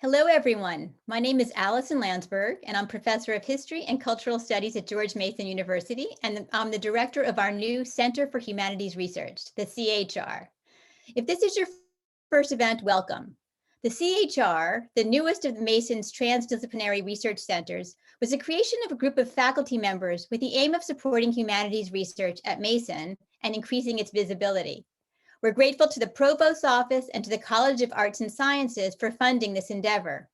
Hello, everyone. My name is Allison Landsberg, and I'm Professor of History and Cultural Studies at George Mason University, and I'm the director of our new Center for Humanities Research, the CHR. If this is your first event, welcome. The CHR, the newest of Mason's transdisciplinary research centers, was the creation of a group of faculty members with the aim of supporting humanities research at Mason and increasing its visibility. We're grateful to the Provost's Office and to the College of Arts and Sciences for funding this endeavor.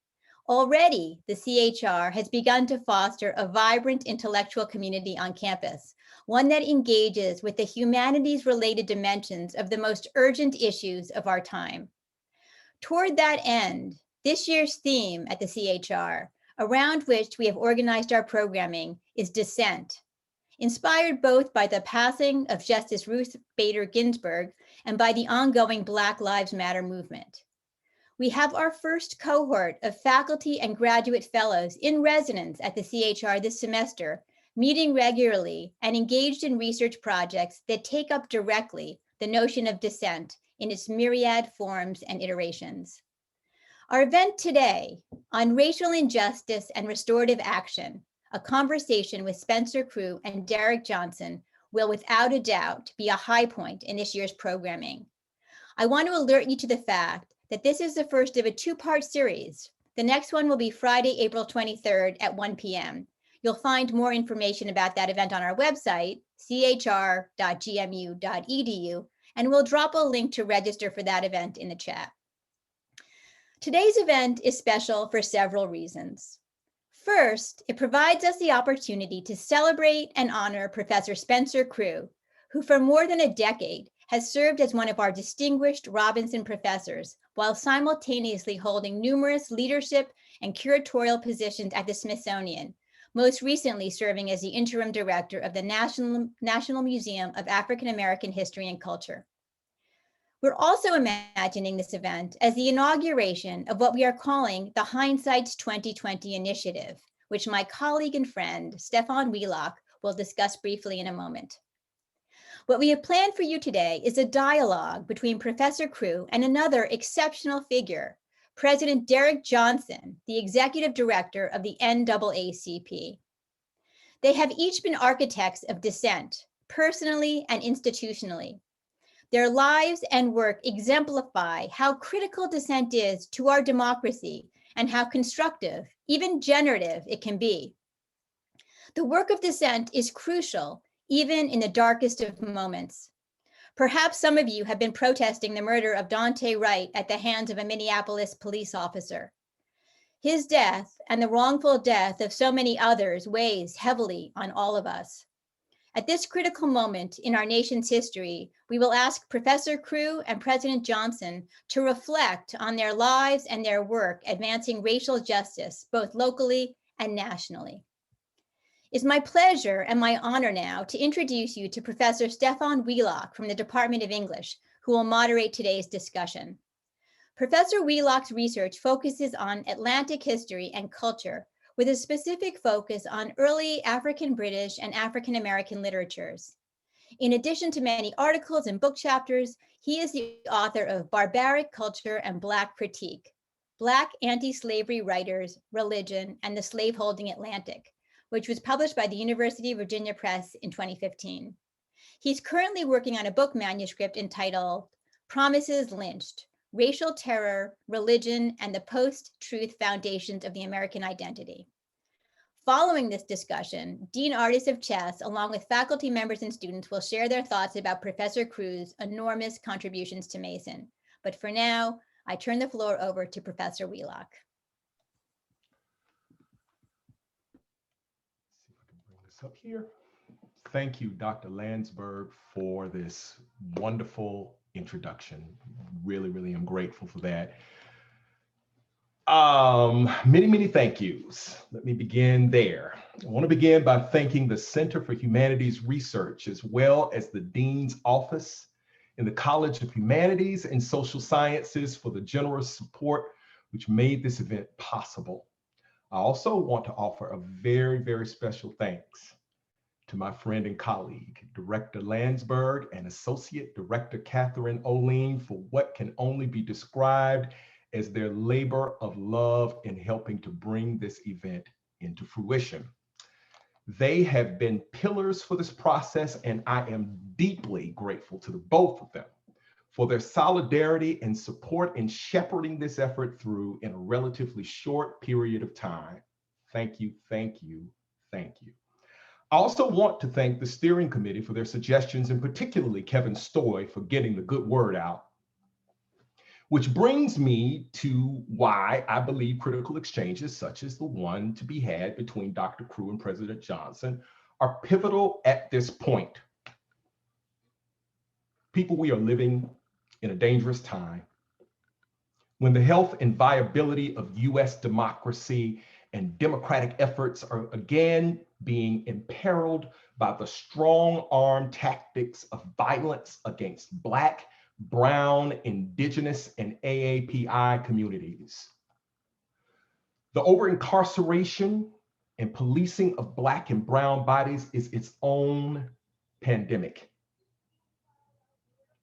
Already, the CHR has begun to foster a vibrant intellectual community on campus, one that engages with the humanities-related dimensions of the most urgent issues of our time. Toward that end, this year's theme at the CHR, around which we have organized our programming, is dissent. Inspired both by the passing of Justice Ruth Bader Ginsburg and by the ongoing Black Lives Matter movement. We have our first cohort of faculty and graduate fellows in residence at the CHR this semester, meeting regularly and engaged in research projects that take up directly the notion of dissent in its myriad forms and iterations. Our event today on racial injustice and restorative action, a conversation with Spencer Crew and Derrick Johnson, will without a doubt be a high point in this year's programming. I want to alert you to the fact that this is the first of a two-part series. The next one will be Friday, April 23rd at 1 p.m. You'll find more information about that event on our website, chr.gmu.edu, and we'll drop a link to register for that event in the chat. Today's event is special for several reasons. First, it provides us the opportunity to celebrate and honor Professor Spencer Crew, who for more than a decade has served as one of our distinguished Robinson professors while simultaneously holding numerous leadership and curatorial positions at the Smithsonian, most recently serving as the interim director of the National Museum of African American History and Culture. We're also imagining this event as the inauguration of what we are calling the Hindsight's 2020 initiative, which my colleague and friend, Stefan Wheelock, will discuss briefly in a moment. What we have planned for you today is a dialogue between Professor Crew and another exceptional figure, President Derrick Johnson, the executive director of the NAACP. They have each been architects of dissent, personally and institutionally. Their lives and work exemplify how critical dissent is to our democracy and how constructive, even generative, it can be. The work of dissent is crucial, even in the darkest of moments. Perhaps some of you have been protesting the murder of Dante Wright at the hands of a Minneapolis police officer. His death and the wrongful death of so many others weighs heavily on all of us. At this critical moment in our nation's history, we will ask Professor Crew and President Johnson to reflect on their lives and their work advancing racial justice, both locally and nationally. It's my pleasure and my honor now to introduce you to Professor Stefan Wheelock from the Department of English, who will moderate today's discussion. Professor Wheelock's research focuses on Atlantic history and culture, with a specific focus on early African British and African American literatures. In addition to many articles and book chapters, he is the author of Barbaric Culture and Black Critique, Black Anti-Slavery Writers, Religion, and the Slaveholding Atlantic, which was published by the University of Virginia Press in 2015. He's currently working on a book manuscript entitled Promises Lynched, Racial Terror, Religion, and the Post-Truth Foundations of the American Identity. Following this discussion, Dean Artis of Chess, along with faculty members and students, will share their thoughts about Professor Crew's enormous contributions to Mason. But for now, I turn the floor over to Professor Wheelock. See if I can bring this up here. Thank you, Dr. Landsberg, for this wonderful introduction. Really am grateful for that. Many thank yous. Let me begin there. I want to begin by thanking the Center for Humanities Research, as well as the Dean's Office in the College of Humanities and Social Sciences for the generous support which made this event possible. I also want to offer a very special thanks to my friend and colleague, Director Landsberg and Associate Director Catherine Oline, for what can only be described as their labor of love in helping to bring this event into fruition. They have been pillars for this process, and I am deeply grateful to the both of them for their solidarity and support in shepherding this effort through in a relatively short period of time. Thank you, thank you, thank you. I also want to thank the steering committee for their suggestions, and particularly Kevin Stoy for getting the good word out. Which brings me to why I believe critical exchanges, such as the one to be had between Dr. Crew and President Johnson, are pivotal at this point. People, we are living in a dangerous time when the health and viability of US democracy and democratic efforts are again being imperiled by the strong-arm tactics of violence against Black, Brown, Indigenous, and AAPI communities. The over-incarceration and policing of Black and Brown bodies is its own pandemic.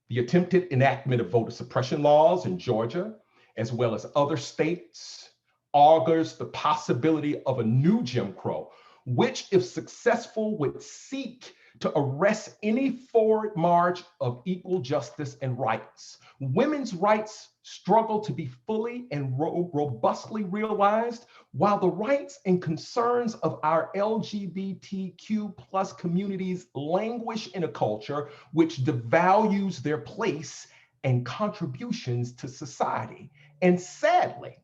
The attempted enactment of voter suppression laws in Georgia, as well as other states, augurs the possibility of a new Jim Crow, which, if successful, would seek to arrest any forward march of equal justice and rights. Women's rights struggle to be fully and robustly realized, while the rights and concerns of our LGBTQ plus communities languish in a culture which devalues their place and contributions to society. And sadly,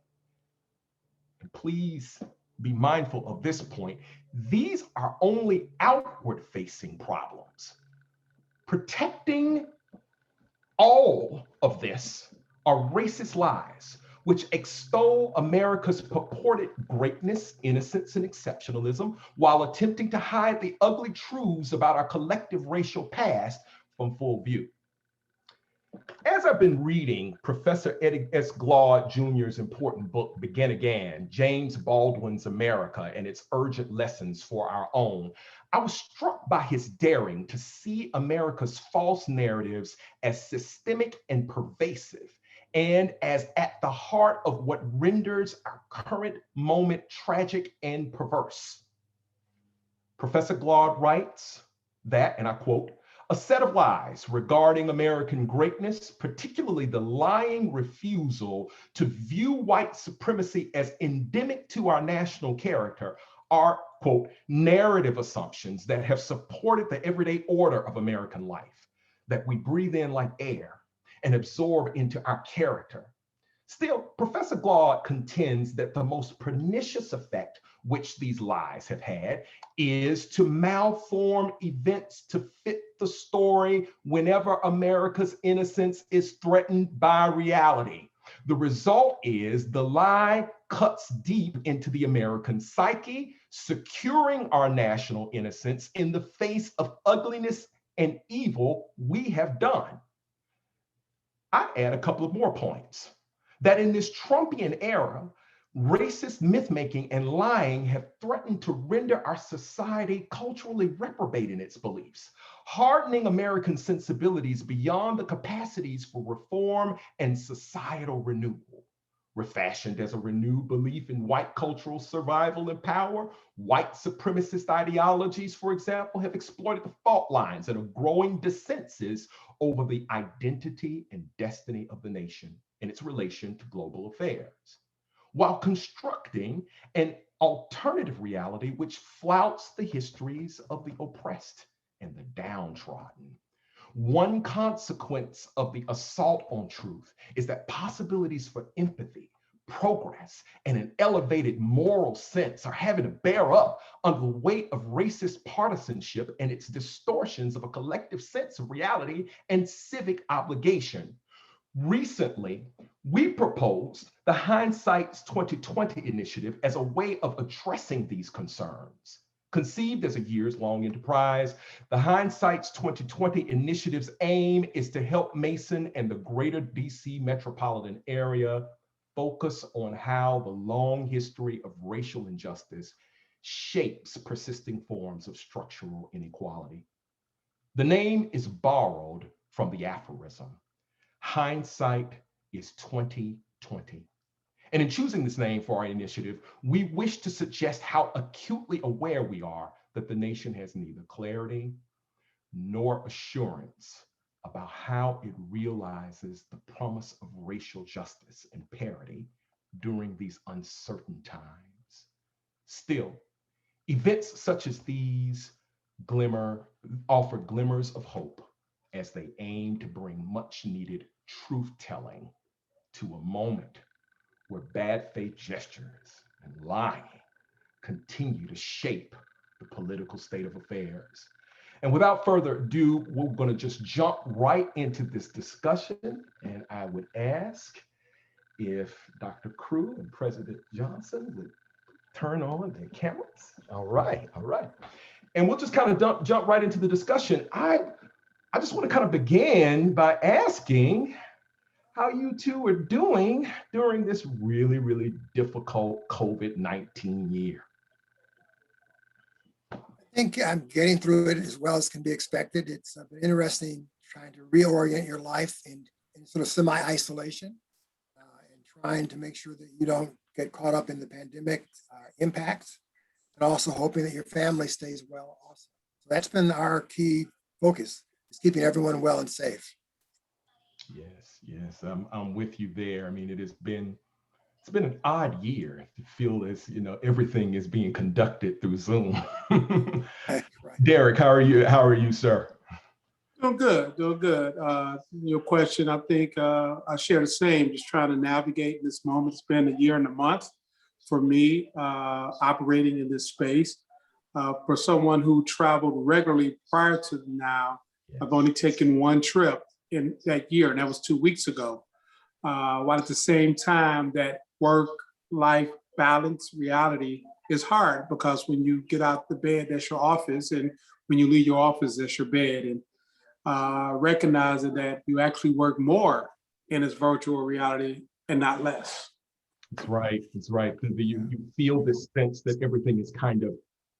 and please be mindful of this point, these are only outward-facing problems. Protecting all of this are racist lies which extol America's purported greatness, innocence, and exceptionalism while attempting to hide the ugly truths about our collective racial past from full view. As I've been reading Professor Eddie S. Glaude Jr.'s important book, Begin Again, James Baldwin's America and its urgent lessons for our own, I was struck by his daring to see America's false narratives as systemic and pervasive, and as at the heart of what renders our current moment tragic and perverse. Professor Glaude writes that, and I quote, "A set of lies regarding American greatness, particularly the lying refusal to view white supremacy as endemic to our national character, are, quote, narrative assumptions that have supported the everyday order of American life, that we breathe in like air and absorb into our character." Still, Professor Glaude contends that the most pernicious effect which these lies have had is to malform events to fit the story whenever America's innocence is threatened by reality. The result is the lie cuts deep into the American psyche, securing our national innocence in the face of ugliness and evil we have done. I add a couple of more points. That in this Trumpian era, racist myth-making and lying have threatened to render our society culturally reprobate in its beliefs, hardening American sensibilities beyond the capacities for reform and societal renewal. Refashioned as a renewed belief in white cultural survival and power, white supremacist ideologies, for example, have exploited the fault lines and of growing dissensus over the identity and destiny of the nation and its relation to global affairs, while constructing an alternative reality which flouts the histories of the oppressed and the downtrodden. One consequence of the assault on truth is that possibilities for empathy, progress, and an elevated moral sense are having to bear up under the weight of racist partisanship and its distortions of a collective sense of reality and civic obligation. Recently, we proposed the Hindsight's 2020 initiative as a way of addressing these concerns. Conceived as a years-long enterprise, the Hindsight's 2020 initiative's aim is to help Mason and the greater DC metropolitan area focus on how the long history of racial injustice shapes persisting forms of structural inequality. The name is borrowed from the aphorism, hindsight is 20/20. And in choosing this name for our initiative, we wish to suggest how acutely aware we are that the nation has neither clarity nor assurance about how it realizes the promise of racial justice and parity during these uncertain times. Still, events such as these offer glimmers of hope as they aim to bring much needed truth telling to a moment where bad faith gestures and lying continue to shape the political state of affairs. And without further ado, we're going to just jump right into this discussion. And I would ask if Dr. Crew and President Johnson would turn on their cameras. All right, all right. And we'll just kind of jump right into the discussion. I just want to kind of begin by asking how you two are doing during this really, really difficult COVID-19 year. I think I'm getting through it as well as can be expected. It's been interesting trying to reorient your life in sort of semi-isolation and trying to make sure that you don't get caught up in the pandemic impacts, and also hoping that your family stays well also. So that's been our key focus, is keeping everyone well and safe. Yes, yes, I'm with you there. I mean, it's been an odd year to feel as everything is being conducted through Zoom. Right. Derrick, how are you? How are you, sir? Doing good, doing good. Your question, I think I share the same, just trying to navigate this moment. It's been a year and a month for me operating in this space. For someone who traveled regularly prior to now, yes. I've only taken one trip in that year, and that was 2 weeks ago. While at the same time, that work-life balance reality is hard, because when you get out the bed, that's your office, and when you leave your office, that's your bed. And recognizing that you actually work more in this virtual reality and not less. That's right. That's right. You feel this sense that everything is kind of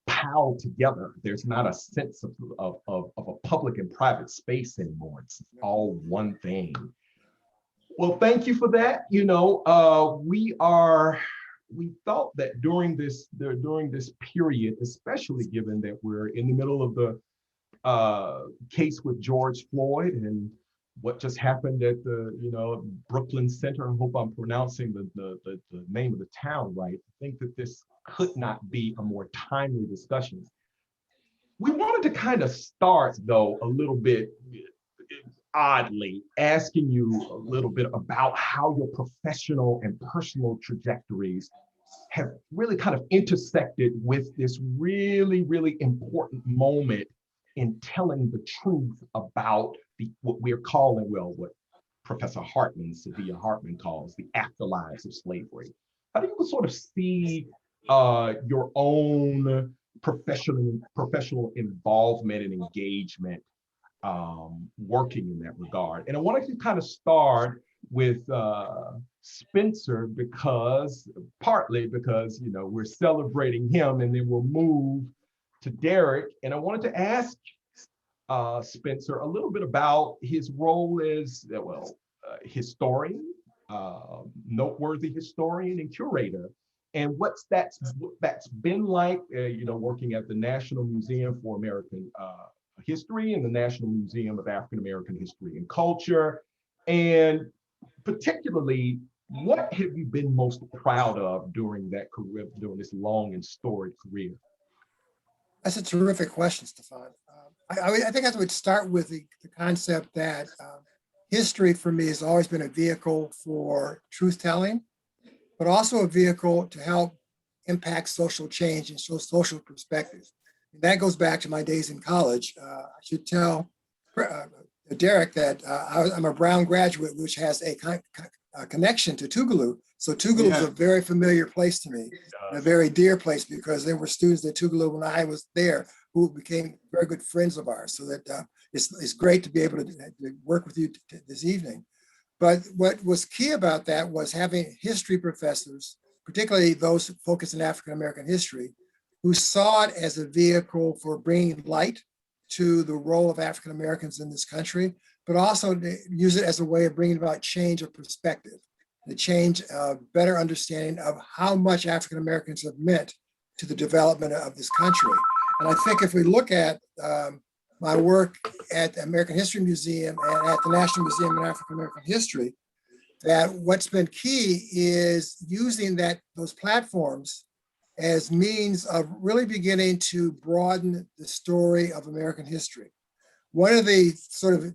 piled together. There's not a sense of a public and private space anymore. It's all one thing. Well, thank you for that. We thought that during this period, especially given that we're in the middle of the case with George Floyd and what just happened at the Brooklyn Center. I hope I'm pronouncing the name of the town right. I think that this could not be a more timely discussion. We wanted to kind of start, though, a little bit oddly, asking you a little bit about how your professional and personal trajectories have really kind of intersected with this really, really important moment in telling the truth about what we're calling, what Professor Sadia Hartman calls the afterlives of slavery. How do you sort of see your own professional involvement and engagement working in that regard? And I wanted to kind of start with Spencer, partly because we're celebrating him, and then we'll move to Derrick. And I wanted to ask Spencer a little bit about his role as historian, noteworthy historian and curator, and what that's been like, working at the National Museum for American History and the National Museum of African American History and Culture. And particularly, what have you been most proud of during that career, during this long and storied career? That's a terrific question, Stefan. I think I would start with the concept that history for me has always been a vehicle for truth-telling, but also a vehicle to help impact social change and show social perspective. And that goes back to my days in college. I should tell Derrick that I'm a Brown graduate, which has a connection to Tougaloo. So Tougaloo is a very familiar place to me, a very dear place, because there were students at Tougaloo when I was there who became very good friends of ours. So that it's great to be able to work with you this evening. But what was key about that was having history professors, particularly those focused in African American history, who saw it as a vehicle for bringing light to the role of African Americans in this country, but also use it as a way of bringing about change of perspective. to change a better understanding of how much African Americans have meant to the development of this country. And I think if we look at my work at the American History Museum and at the National Museum of African American History, that what's been key is using those platforms as means of really beginning to broaden the story of American history. One of the sort of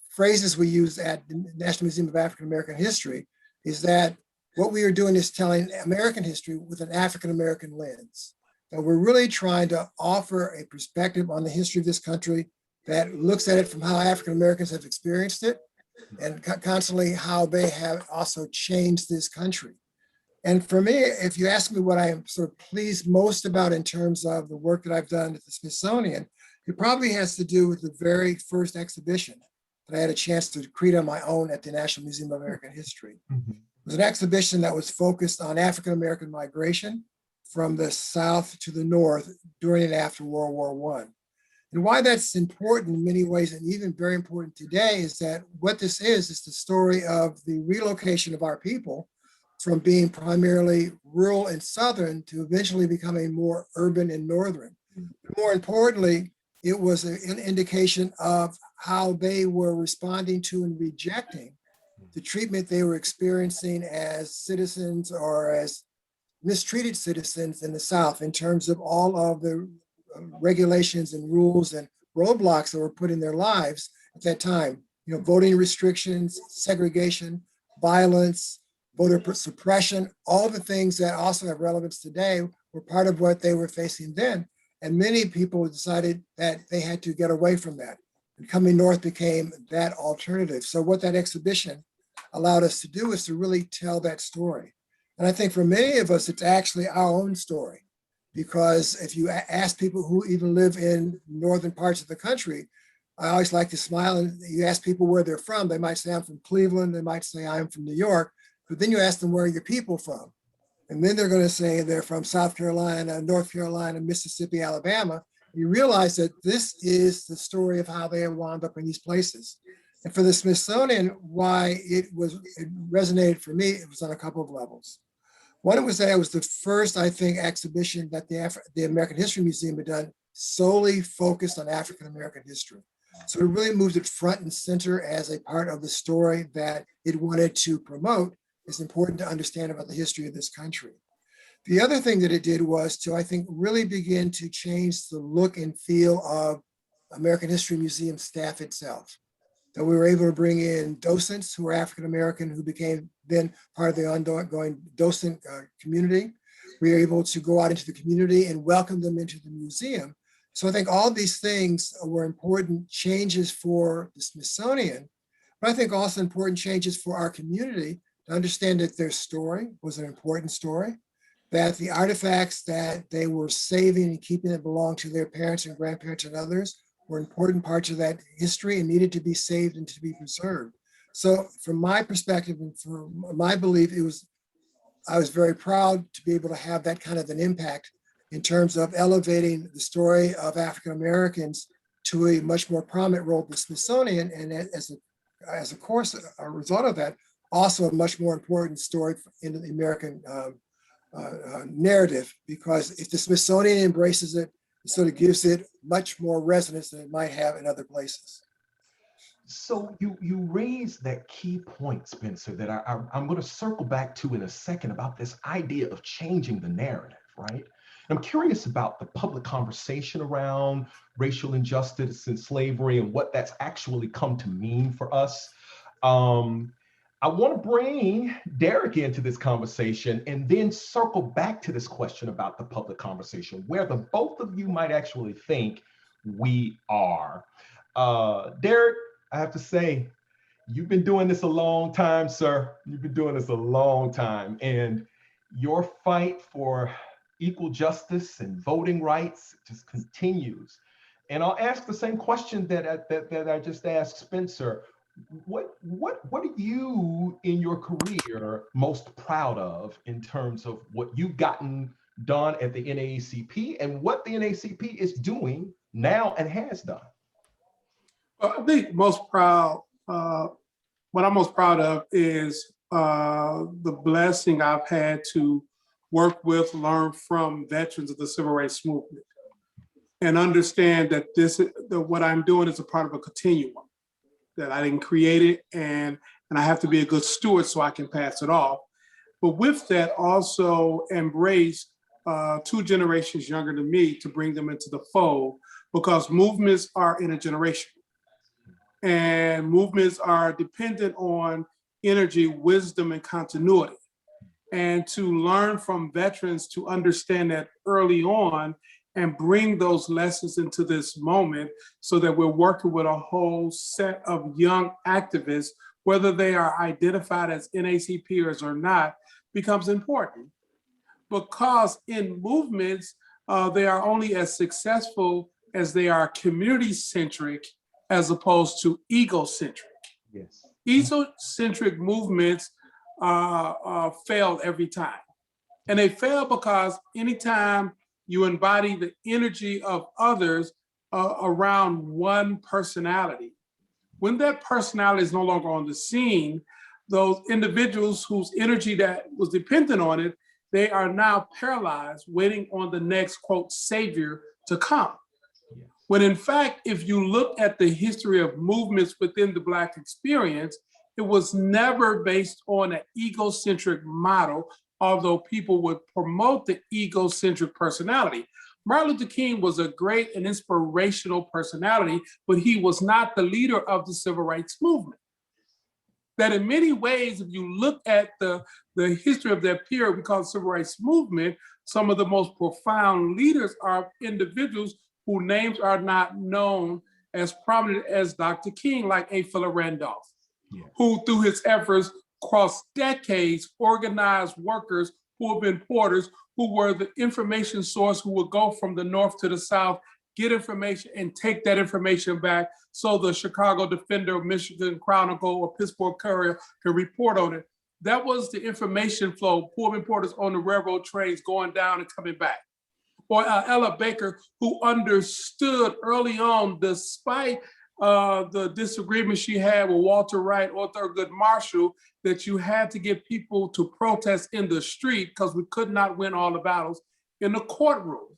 phrases we use at the National Museum of African American History is that what we are doing is telling American history with an African American lens. And we're really trying to offer a perspective on the history of this country that looks at it from how African Americans have experienced it and constantly how they have also changed this country. And for me, if you ask me what I am sort of pleased most about in terms of the work that I've done at the Smithsonian, it probably has to do with the very first exhibition that I had a chance to create on my own at the National Museum of American History. Mm-hmm. It was an exhibition that was focused on African American migration from the South to the North during and after World War I. And why that's important in many ways, and even very important today, is that what this is the story of the relocation of our people from being primarily rural and Southern to eventually becoming more urban and Northern. More importantly, it was an indication of how they were responding to and rejecting the treatment they were experiencing as citizens or as mistreated citizens in the South in terms of all of the regulations and rules and roadblocks that were put in their lives at that time. You know, voting restrictions, segregation, violence, voter suppression, all the things that also have relevance today were part of what they were facing then. And many people decided that they had to get away from that. And coming north became that alternative. So what that exhibition allowed us to do is to really tell that story. And I think for many of us, it's actually our own story. Because if you ask people who even live in northern parts of the country, I always like to smile, and you ask people where they're from, they might say, I'm from Cleveland, they might say, I'm from New York, but then you ask them, where are your people from? And then they're going to say they're from South Carolina, North Carolina, Mississippi, Alabama. You realize that this is the story of how they have wound up in these places. And for the Smithsonian, why it resonated for me, it was on a couple of levels. One was that it was the first, I think, exhibition that the American History Museum had done solely focused on African American history. So it really moved it front and center as a part of the story that it wanted to promote. It's important to understand about the history of this country. The other thing that it did was to, I think, really begin to change the look and feel of American History Museum staff itself. That we were able to bring in docents who were African American, who became then part of the ongoing docent community. We were able to go out into the community and welcome them into the museum. So I think all these things were important changes for the Smithsonian, but I think also important changes for our community to understand that their story was an important story, that the artifacts that they were saving and keeping that belonged to their parents and grandparents and others were important parts of that history and needed to be saved and to be preserved. So from my perspective and from my belief, I was very proud to be able to have that kind of an impact in terms of elevating the story of African Americans to a much more prominent role at the Smithsonian, and as a result of that, also a much more important story in the American narrative, because if the Smithsonian embraces it, it sort of gives it much more resonance than it might have in other places. So you raised that key point, Spencer, that I'm going to circle back to in a second about this idea of changing the narrative, right? I'm curious about the public conversation around racial injustice and slavery and what that's actually come to mean for us. I want to bring Derrick into this conversation and then circle back to this question about the public conversation, where the both of you might actually think we are. Derrick, I have to say, you've been doing this a long time, sir. You've been doing this a long time. And your fight for equal justice and voting rights just continues. And I'll ask the same question that I just asked Spencer. What are you in your career most proud of in terms of what you've gotten done at the NAACP and what the NAACP is doing now and has done? I think what I'm most proud of is the blessing I've had to work with, learn from veterans of the civil rights movement, and understand that what I'm doing is a part of a continuum, that I didn't create it, and I have to be a good steward so I can pass it off. But with that, also embrace 2 generations younger than me to bring them into the fold, because movements are intergenerational. And movements are dependent on energy, wisdom, and continuity. And to learn from veterans to understand that early on and bring those lessons into this moment so that we're working with a whole set of young activists, whether they are identified as NACPers or not, becomes important. Because in movements, they are only as successful as they are community-centric as opposed to egocentric. Yes. Egocentric movements fail every time. And they fail because anytime you embody the energy of others around one personality, when that personality is no longer on the scene, those individuals whose energy that was dependent on it, they are now paralyzed, waiting on the next, quote, savior to come. When in fact, if you look at the history of movements within the Black experience, it was never based on an egocentric model, although people would promote the egocentric personality. Martin Luther King was a great and inspirational personality, but he was not the leader of the civil rights movement. That in many ways, if you look at the history of that period we call the civil rights movement, some of the most profound leaders are individuals whose names are not known as prominent as Dr. King, like A. Philip Randolph, who through his efforts across decades organized workers who have been porters, who were the information source, who would go from the north to the south, get information and take that information back so the Chicago Defender, Michigan Chronicle, or Pittsburgh Courier could report on it. That was the information flow, Pullman porters on the railroad trains going down and coming back. Or Ella Baker, who understood early on, despite the disagreement she had with Walter Wright or Thurgood Marshall, that you had to get people to protest in the street because we could not win all the battles in the courtroom.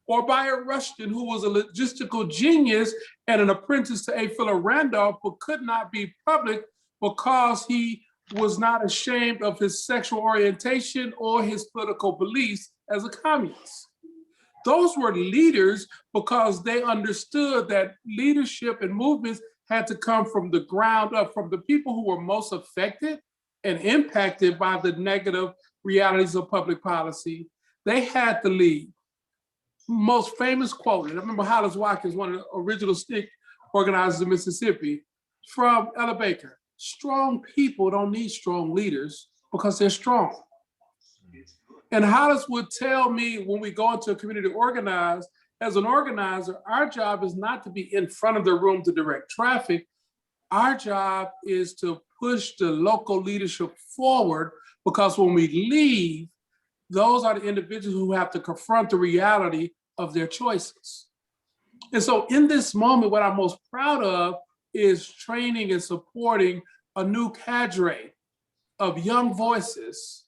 Or Bayard Rustin, who was a logistical genius and an apprentice to A. Philip Randolph, but could not be public because he was not ashamed of his sexual orientation or his political beliefs as a communist. Those were leaders because they understood that leadership and movements had to come from the ground up, from the people who were most affected and impacted by the negative realities of public policy. They had to lead. Most famous quote, and I remember Hollis Watkins, one of the original stick organizers of Mississippi, from Ella Baker: strong people don't need strong leaders because they're strong. And Hollis would tell me when we go into a community to organize, as an organizer, our job is not to be in front of the room to direct traffic. Our job is to push the local leadership forward, because when we leave, those are the individuals who have to confront the reality of their choices. And so in this moment, what I'm most proud of is training and supporting a new cadre of young voices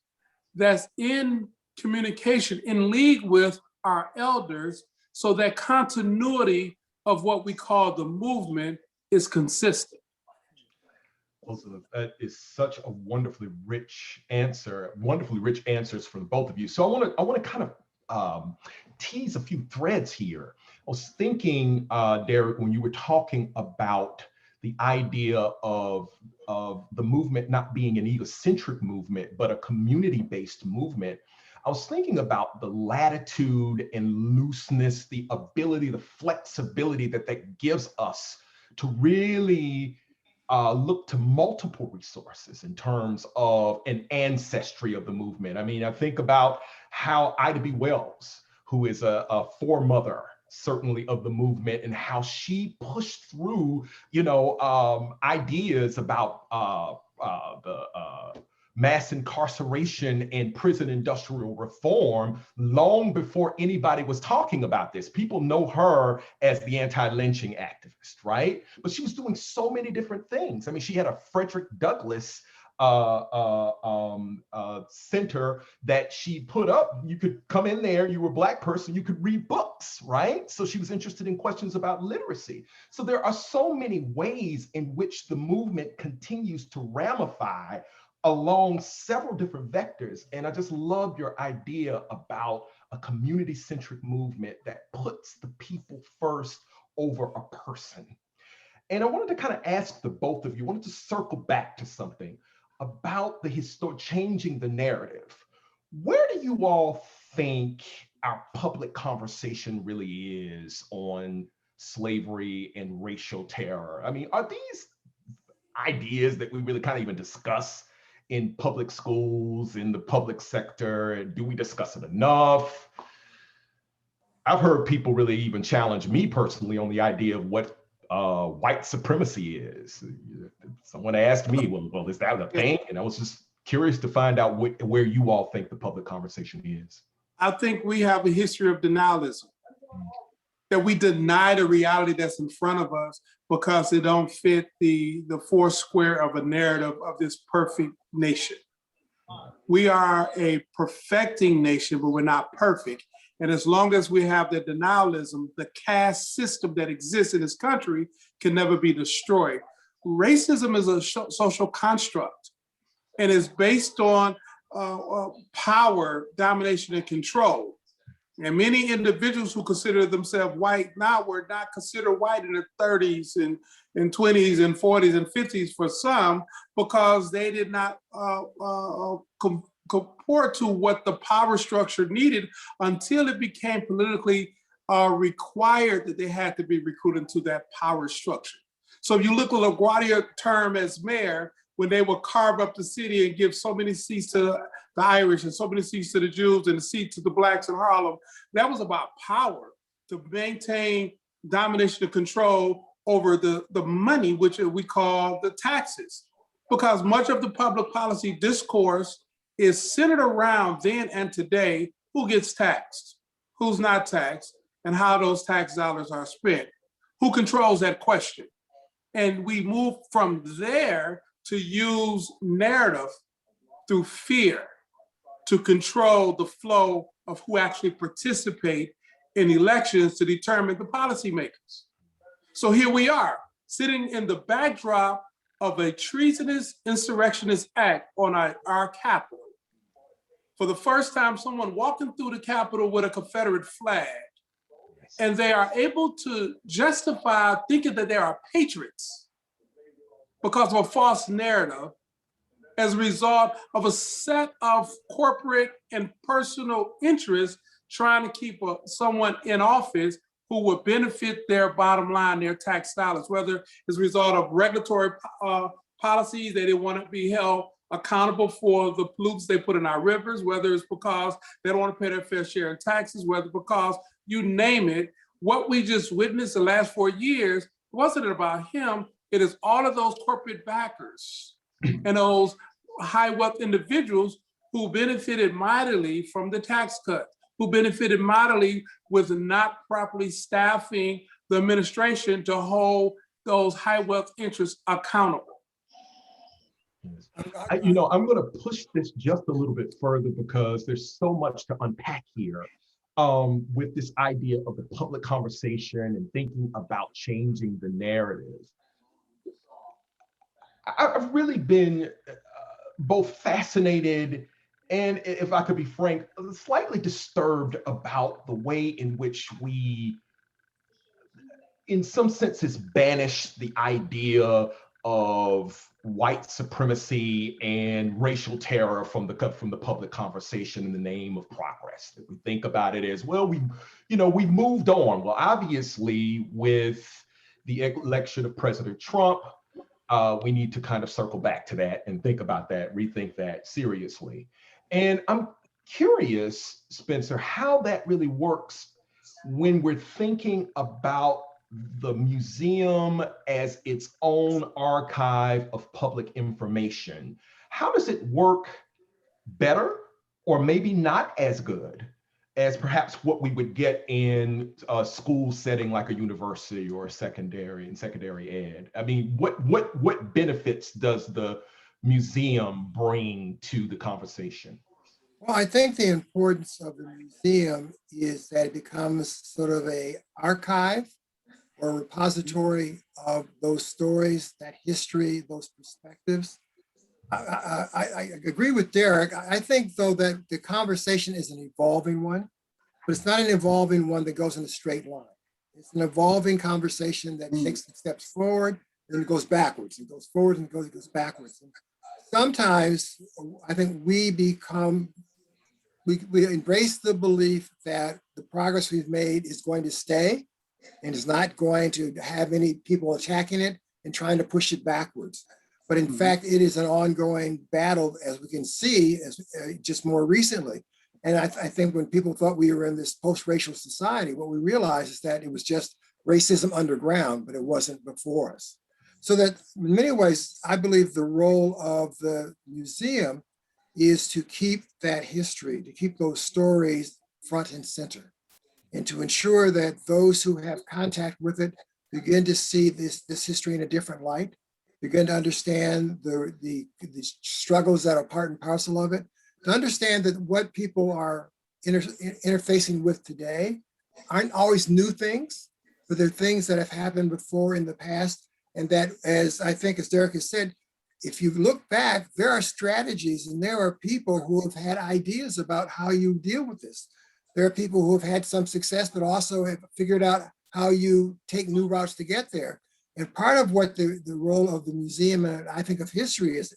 that's in communication, in league with our elders, so that continuity of what we call the movement is consistent. Elizabeth, that is such a wonderfully rich answer, wonderfully rich answers from both of you. So I want to kind of tease a few threads here. I was thinking, Derrick, when you were talking about the idea of the movement not being an egocentric movement, but a community-based movement, I was thinking about the latitude and looseness, the ability, the flexibility that gives us to really look to multiple resources in terms of an ancestry of the movement. I mean, I think about how Ida B. Wells, who is a foremother, certainly, of the movement, and how she pushed through, ideas about the mass incarceration and prison industrial reform long before anybody was talking about this. People know her as the anti-lynching activist, right? But she was doing so many different things. I mean, she had a Frederick Douglass center that she put up. You could come in there, you were a Black person, you could read books, right? So she was interested in questions about literacy. So there are so many ways in which the movement continues to ramify along several different vectors. And I just love your idea about a community-centric movement that puts the people first over a person. And I wanted to kind of ask the both of you, I wanted to circle back to something about the changing the narrative. Where do you all think our public conversation really is on slavery and racial terror? I mean, are these ideas that we really kind of even discuss in public schools, in the public sector? Do we discuss it enough? I've heard people really even challenge me personally on the idea of what white supremacy is. Someone asked me, well, is that a thing? And I was just curious to find out where you all think the public conversation is. I think we have a history of denialism, that we deny the reality that's in front of us because it don't fit the four square of a narrative of this perfect nation. We are a perfecting nation, but we're not perfect. And as long as we have the denialism, the caste system that exists in this country can never be destroyed. Racism is a social construct and is based on power, domination, and control. And many individuals who consider themselves white now were not considered white in their 30s and 20s and 40s and 50s for some, because they did not comport to what the power structure needed until it became politically required that they had to be recruited to that power structure. So if you look at LaGuardia term as mayor, when they would carve up the city and give so many seats to the Irish and so many seats to the Jews and a seat to the Blacks in Harlem, that was about power, to maintain domination and control over the money, which we call the taxes. Because much of the public policy discourse is centered around then and today, who gets taxed, who's not taxed, and how those tax dollars are spent. Who controls that question? And we move from there to use narrative through fear to control the flow of who actually participate in elections to determine the policymakers. So here we are, sitting in the backdrop of a treasonous insurrectionist act on our Capitol. For the first time, someone walking through the Capitol with a Confederate flag, and they are able to justify thinking that they are patriots because of a false narrative as a result of a set of corporate and personal interests trying to keep someone in office who would benefit their bottom line, their tax dollars, whether it's a result of regulatory policies, they didn't want to be held accountable for the pollutants they put in our rivers, whether it's because they don't want to pay their fair share in taxes, whether because you name it. What we just witnessed the last 4 years wasn't about him. It is all of those corporate backers and those high wealth individuals who benefited mightily from the tax cut, who benefited mightily with not properly staffing the administration to hold those high wealth interests accountable. I'm going to push this just a little bit further because there's so much to unpack here with this idea of the public conversation and thinking about changing the narrative. I've really been both fascinated and, if I could be frank, slightly disturbed about the way in which we, in some senses, banish the idea of white supremacy and racial terror from the public conversation in the name of progress. That we think about it as, well, we've moved on. Well, obviously, with the election of President Trump, we need to kind of circle back to that and think about that, rethink that seriously. And I'm curious, Spencer, how that really works when we're thinking about the museum as its own archive of public information. How does it work better or maybe not as good as perhaps what we would get in a school setting like a university or secondary ed? I mean, what benefits does the museum bring to the conversation? Well, I think the importance of the museum is that it becomes sort of a archive or repository of those stories, that history, those perspectives. I agree with Derrick. I think, though, that the conversation is an evolving one, but it's not an evolving one that goes in a straight line. It's an evolving conversation that takes some steps forward and it goes backwards. It goes forward and it goes backwards. And sometimes I think we embrace the belief that the progress we've made is going to stay and is not going to have any people attacking it and trying to push it backwards. But in fact, it is an ongoing battle, as we can see, just more recently. And I think when people thought we were in this post-racial society, what we realized is that it was just racism underground, but it wasn't before us. So that in many ways, I believe the role of the museum is to keep that history, to keep those stories front and center, and to ensure that those who have contact with it begin to see this history in a different light, begin to understand the struggles that are part and parcel of it, to understand that what people are interfacing with today aren't always new things, but they're things that have happened before in the past. And that, as I think, as Derrick has said, if you look back, there are strategies and there are people who have had ideas about how you deal with this. There are people who have had some success, but also have figured out how you take new routes to get there. And part of what the role of the museum, and I think of history, is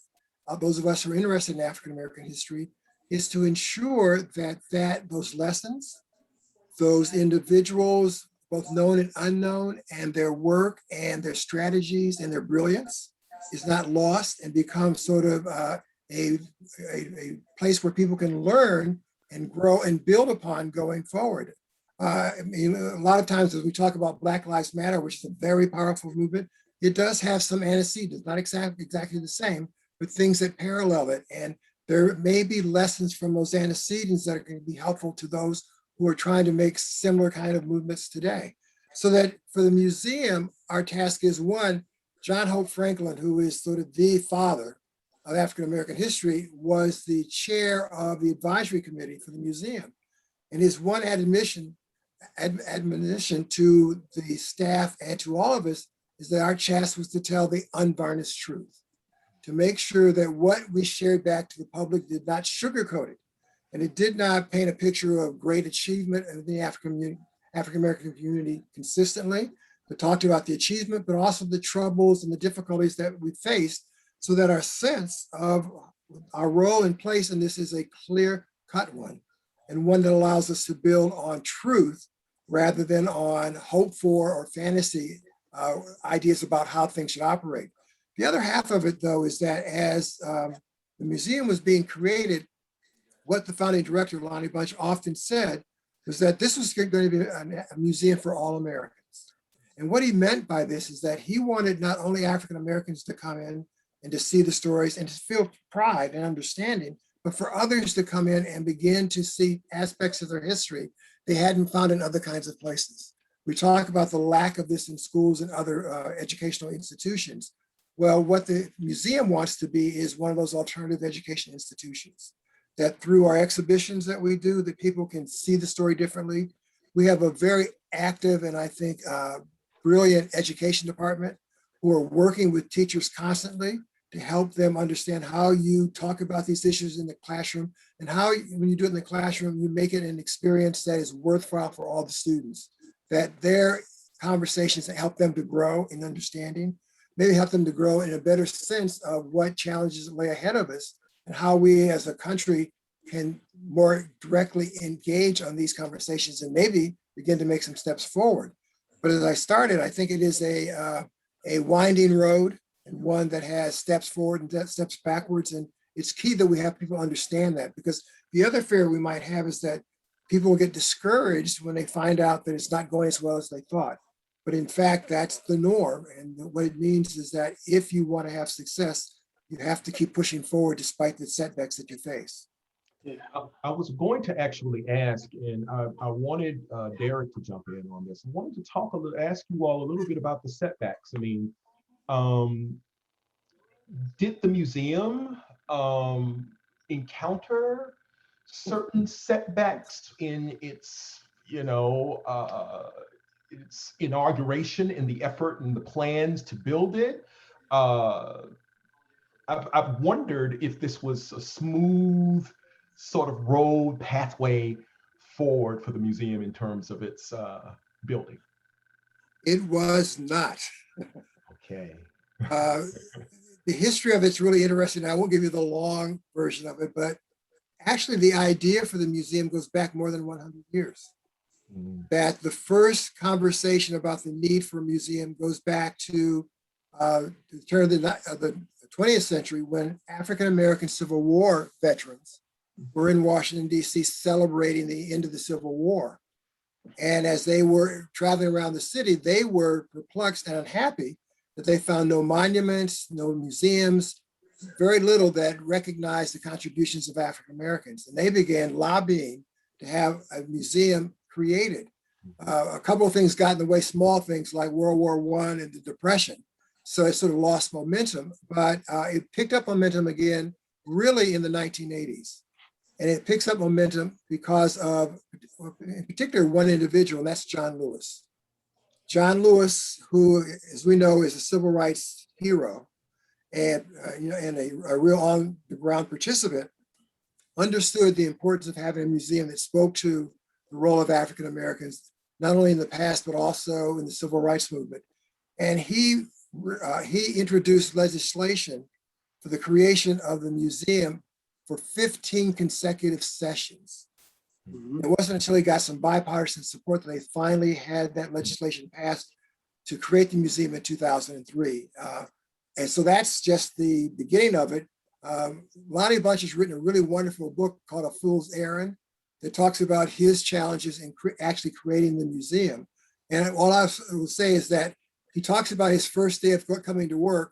those of us who are interested in African-American history, is to ensure that those lessons, those individuals, both known and unknown, and their work and their strategies and their brilliance is not lost and becomes sort of a place where people can learn and grow and build upon going forward. I mean, a lot of times as we talk about Black Lives Matter, which is a very powerful movement, it does have some antecedents, not exactly the same, but things that parallel it. And there may be lessons from those antecedents that are going to be helpful to those who are trying to make similar kind of movements today. So that for the museum, our task is, one, John Hope Franklin, who is sort of the father of African-American history, was the chair of the advisory committee for the museum. And his one admonition to the staff and to all of us is that our task was to tell the unvarnished truth, to make sure that what we shared back to the public did not sugarcoat it. And it did not paint a picture of great achievement of the African-American community consistently, but talked about the achievement, but also the troubles and the difficulties that we faced, so that our sense of our role and place in this is a clear-cut one, and one that allows us to build on truth rather than on hope for or fantasy ideas about how things should operate. The other half of it, though, is that as the museum was being created, what the founding director, Lonnie Bunch, often said was that this was going to be a museum for all Americans. And what he meant by this is that he wanted not only African Americans to come in and to see the stories and to feel pride and understanding, but for others to come in and begin to see aspects of their history they hadn't found in other kinds of places. We talk about the lack of this in schools and other educational institutions. Well, what the museum wants to be is one of those alternative education institutions, that through our exhibitions that we do, that people can see the story differently. We have a very active and I think brilliant education department who are working with teachers constantly to help them understand how you talk about these issues in the classroom, and how, when you do it in the classroom, you make it an experience that is worthwhile for all the students, that their conversations that help them to grow in understanding, maybe help them to grow in a better sense of what challenges lay ahead of us, and how we as a country can more directly engage on these conversations and maybe begin to make some steps forward. But as I started, I think it is a winding road, and one that has steps forward and steps backwards. And it's key that we have people understand that, because the other fear we might have is that people will get discouraged when they find out that it's not going as well as they thought. But in fact, that's the norm. And what it means is that if you want to have success, you have to keep pushing forward despite the setbacks that you face. Yeah. I was going to actually ask, and I wanted Derrick to jump in on this. I wanted to ask you all a little bit about the setbacks. I mean, did the museum encounter certain setbacks in its inauguration, in the effort and the plans to build it? Uh, I've wondered if this was a smooth sort of road pathway forward for the museum in terms of its building. It was not. Okay. Uh, the history of it's really interesting. I won't give you the long version of it, but actually the idea for the museum goes back more than 100 years. Mm. That the first conversation about the need for a museum goes back to the turn of the 20th century, when African American Civil War veterans were in Washington, D.C., celebrating the end of the Civil War. And as they were traveling around the city, they were perplexed and unhappy that they found no monuments, no museums, very little that recognized the contributions of African Americans. And they began lobbying to have a museum created. A couple of things got in the way, small things like World War I and the Depression. So it sort of lost momentum, but it picked up momentum again really in the 1980s. And it picks up momentum because of, in particular, one individual, and that's John Lewis. John Lewis, who, as we know, is a civil rights hero and a real on-the-ground participant, understood the importance of having a museum that spoke to the role of African Americans, not only in the past, but also in the civil rights movement. And he introduced legislation for the creation of the museum for 15 consecutive sessions. It wasn't until he got some bipartisan support that they finally had that legislation passed to create the museum in 2003. And so that's just the beginning of it. Lonnie Bunch has written a really wonderful book called A Fool's Errand that talks about his challenges in actually creating the museum. And all I will say is that he talks about his first day of coming to work,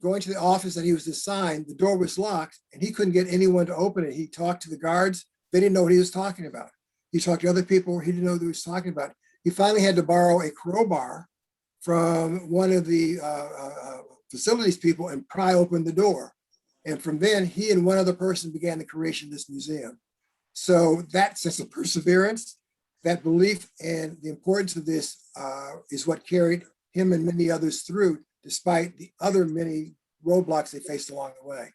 going to the office that he was assigned. The door was locked and he couldn't get anyone to open it. He talked to the guards. They didn't know what he was talking about. He talked to other people. He didn't know what he was talking about. He finally had to borrow a crowbar from one of the facilities people and pry open the door. And from then, he and one other person began the creation of this museum. So that sense of perseverance, that belief in the importance of this is what carried him and many others through, despite the other many roadblocks they faced along the way.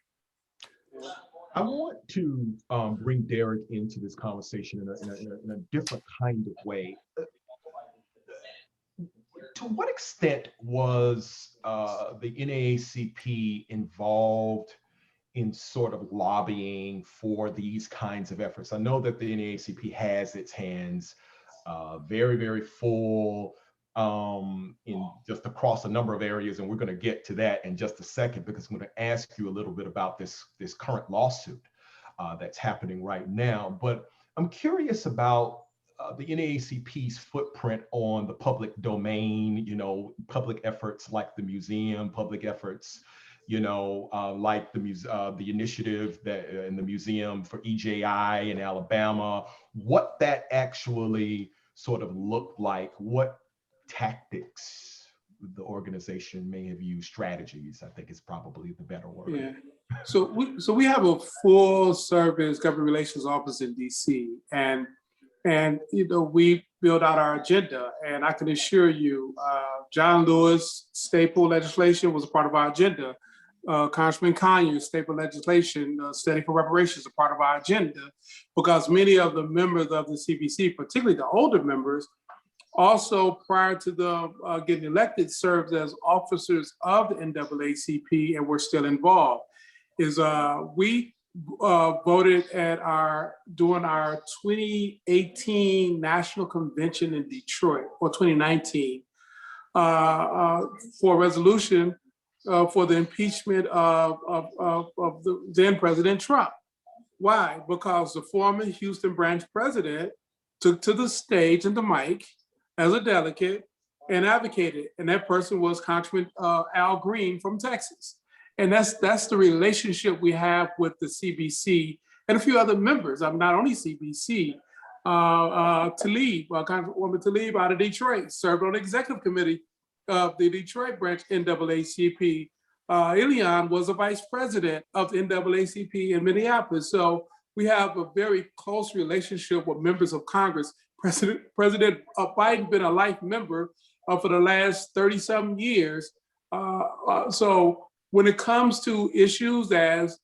I want to bring Derrick into this conversation in a different kind of way. To what extent was the NAACP involved in sort of lobbying for these kinds of efforts? I know that the NAACP has its hands very, very full in just across a number of areas, and we're going to get to that in just a second, because I'm going to ask you a little bit about this current lawsuit that's happening right now. But I'm curious about the NAACP's footprint on the public domain, public efforts like the museum, public efforts, like the initiative that in the museum for EJI in Alabama, what that actually sort of looked like, what tactics the organization may have used, strategies, I think is probably the better word. Yeah. So we have a full service government relations office in DC, and we build out our agenda. And I can assure you, John Lewis staple legislation was a part of our agenda. Congressman Conyers staple legislation, study for reparations, a part of our agenda, because many of the members of the CBC, particularly the older members, also prior to them getting elected, served as officers of the NAACP and were still involved. We voted during our 2018 National Convention in Detroit, or 2019, for a resolution for the impeachment of the then President Trump. Why? Because the former Houston branch president took to the stage and the mic as a delegate and advocated, and that person was Congressman Al Green from Texas. And that's the relationship we have with the CBC and a few other members. I'm not only CBC, Talib, Congresswoman Talib out of Detroit, served on the executive committee of the Detroit branch NAACP. Elian was a vice president of the NAACP in Minneapolis. So we have a very close relationship with members of Congress. President Biden been a life member for the last 30-some years. So when it comes to issues as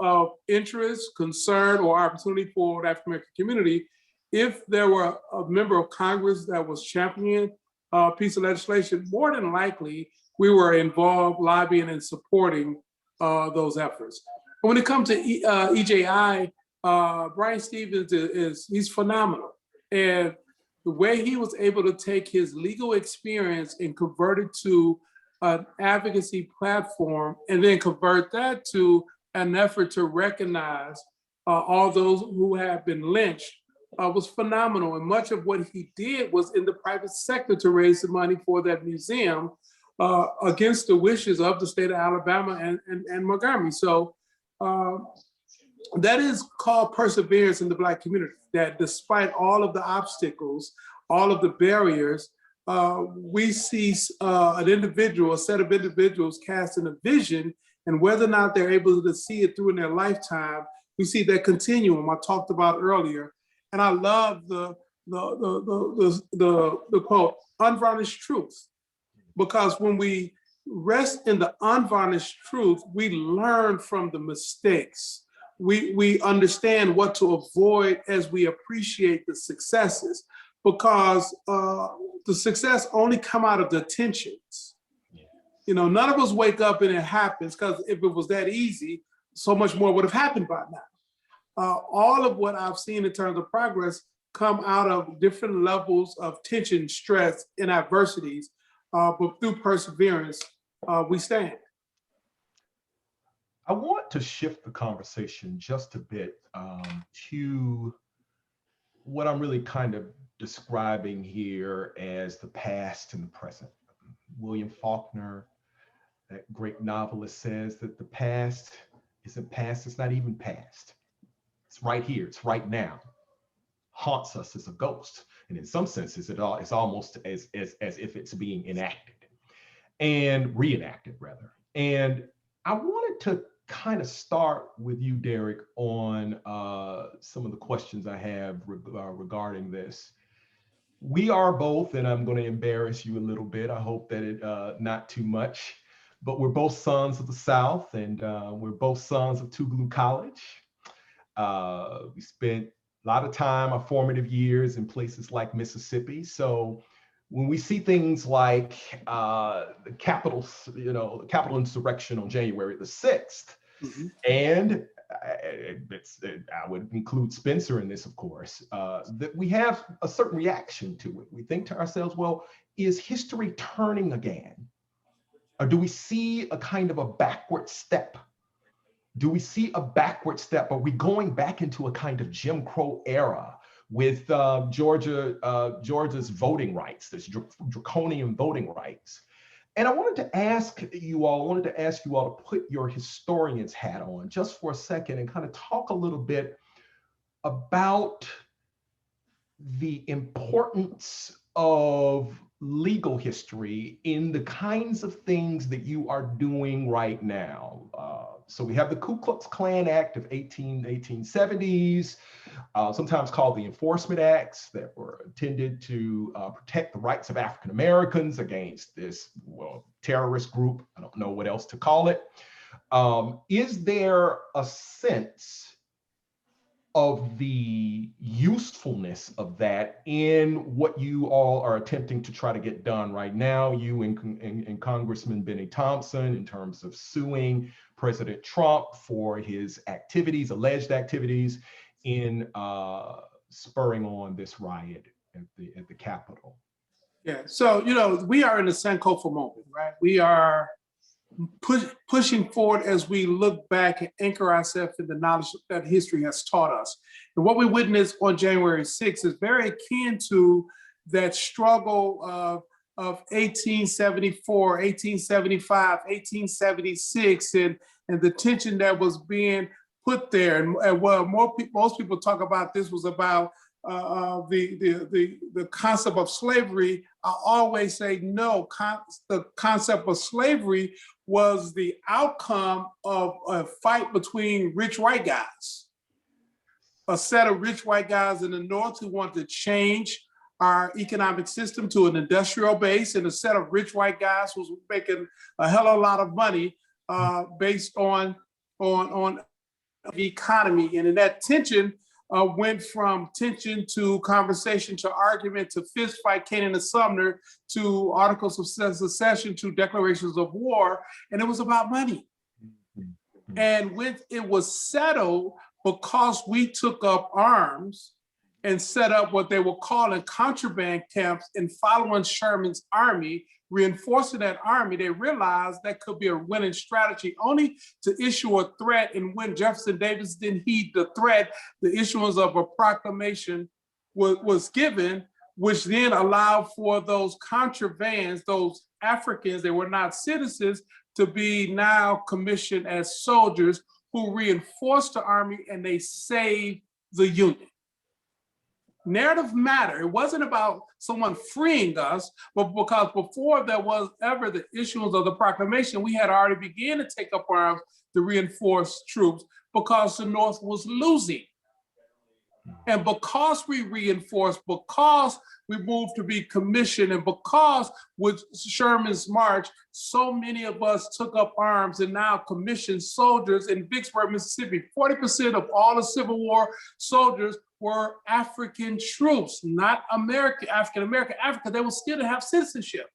of interest, concern, or opportunity for the African American community, if there were a member of Congress that was championing a piece of legislation, more than likely we were involved lobbying and supporting those efforts. And when it comes to EJI, Brian Stevens he's phenomenal. And the way he was able to take his legal experience and convert it to an advocacy platform, and then convert that to an effort to recognize all those who have been lynched was phenomenal. And much of what he did was in the private sector to raise the money for that museum against the wishes of the state of Alabama and Montgomery. So that is called perseverance in the Black community, that despite all of the obstacles, all of the barriers, we see a set of individuals casting a vision, and whether or not they're able to see it through in their lifetime, we see that continuum I talked about earlier. And I love the quote, unvarnished truth, because when we rest in the unvarnished truth, we learn from the mistakes. We understand what to avoid as we appreciate the successes, because the success only come out of the tensions. You know, none of us wake up and it happens, because if it was that easy, so much more would have happened by now. All of what I've seen in terms of progress come out of different levels of tension, stress, and adversities, but through perseverance, we stand. I want to shift the conversation just a bit to what I'm really kind of describing here as the past and the present. William Faulkner, that great novelist, says that the past isn't past, it's not even past. It's right here, it's right now. Haunts us as a ghost. And in some senses, it's almost as if it's being enacted and reenacted, rather. And I wanted to kind of start with you, Derrick, on some of the questions I have regarding this. We are both, and I'm going to embarrass you a little bit, I hope that it not too much, but we're both sons of the South, and we're both sons of Tougaloo College. We spent a lot of time, our formative years, in places like Mississippi. So when we see things like the Capitol insurrection on January the 6th, mm-hmm. and I would include Spencer in this, of course, that we have a certain reaction to it. We think to ourselves, well, is history turning again? Or do we see a kind of a backward step? Do we see a backward step? Are we going back into a kind of Jim Crow era with Georgia's voting rights, this draconian voting rights? And I wanted to ask you all to put your historian's hat on just for a second and kind of talk a little bit about the importance of legal history in the kinds of things that you are doing right now. So we have the Ku Klux Klan Act of 1870s, sometimes called the Enforcement Acts, that were intended to protect the rights of African Americans against this, well, terrorist group. I don't know what else to call it. Is there a sense of the usefulness of that in what you all are attempting to try to get done right now, you and Congressman Benny Thompson, in terms of suing President Trump for his activities, alleged activities, in spurring on this riot at the Capitol? Yeah, so, we are in a Sankofa moment, right? We are pushing forward as we look back and anchor ourselves in the knowledge that history has taught us. And what we witnessed on January 6th is very akin to that struggle of 1874, 1875, 1876, and the tension that was being put there. And what most people talk about this was about the concept of slavery. I always say no. The concept of slavery was the outcome of a fight between rich white guys. A set of rich white guys in the North who wanted to change our economic system to an industrial base, and a set of rich white guys who was making a hell of a lot of money based on the economy. And in that tension went from tension to conversation to argument to fist fight, Canaan and Sumner, to articles of secession, to declarations of war, and it was about money. And when it was settled, because we took up arms and set up what they were calling contraband camps and following Sherman's army, reinforcing that army, they realized that could be a winning strategy. Only to issue a threat, and when Jefferson Davis didn't heed the threat, the issuance of a proclamation was given, which then allowed for those contrabands, those Africans that were not citizens, to be now commissioned as soldiers who reinforced the army and they saved the Union. Narrative matter. It wasn't about someone freeing us, but because before there was ever the issuance of the proclamation, we had already begun to take up arms to reinforce troops because the North was losing. And because we reinforced, because we moved to be commissioned, and because with Sherman's march, so many of us took up arms and now commissioned soldiers in Vicksburg, Mississippi. 40% of all the Civil War soldiers were African troops, not American, African-American, Africa. They were still to have citizenship.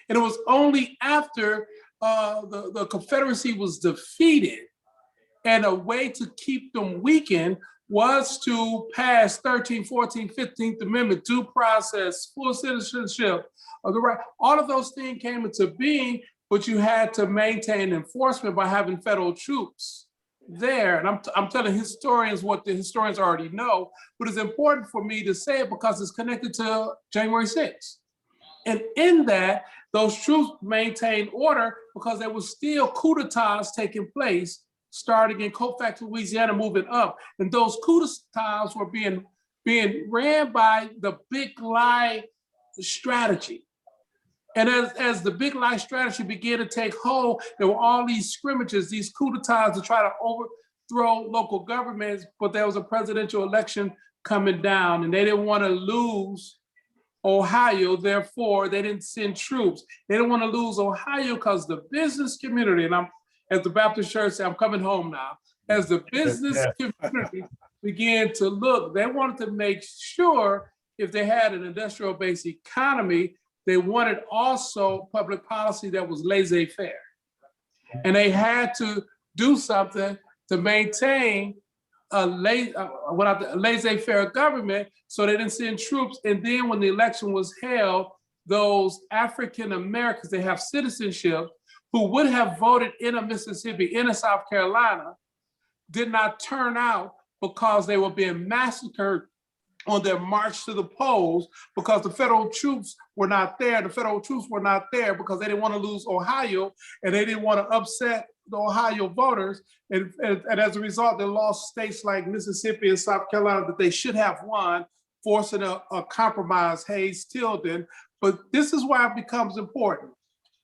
And it was only after the Confederacy was defeated, and a way to keep them weakened was to pass 13th, 14th, 15th Amendment, due process, full citizenship of the right. All of those things came into being, but you had to maintain enforcement by having federal troops there. And I'm telling historians what the historians already know, but it's important for me to say it because it's connected to January 6th. And in that, those troops maintained order because there was still coup d'etats taking place, starting in Colfax, Louisiana, moving up. And those coup d'etats were being ran by the big lie strategy. And as the big lie strategy began to take hold, there were all these scrimmages, these coup d'etats to try to overthrow local governments, but there was a presidential election coming down and they didn't want to lose Ohio, therefore they didn't send troops. They didn't want to lose Ohio because the business community, and as the Baptist church said, I'm coming home now. As the business community began to look, they wanted to make sure if they had an industrial-based economy, they wanted also public policy that was laissez-faire. And they had to do something to maintain a laissez-faire government, so they didn't send troops. And then when the election was held, those African Americans, they have citizenship, who would have voted in a Mississippi, in a South Carolina, did not turn out because they were being massacred on their march to the polls because the federal troops were not there. The federal troops were not there because they didn't want to lose Ohio and they didn't want to upset the Ohio voters. And as a result, they lost states like Mississippi and South Carolina that they should have won, forcing a compromise, Hayes-Tilden. But this is why it becomes important.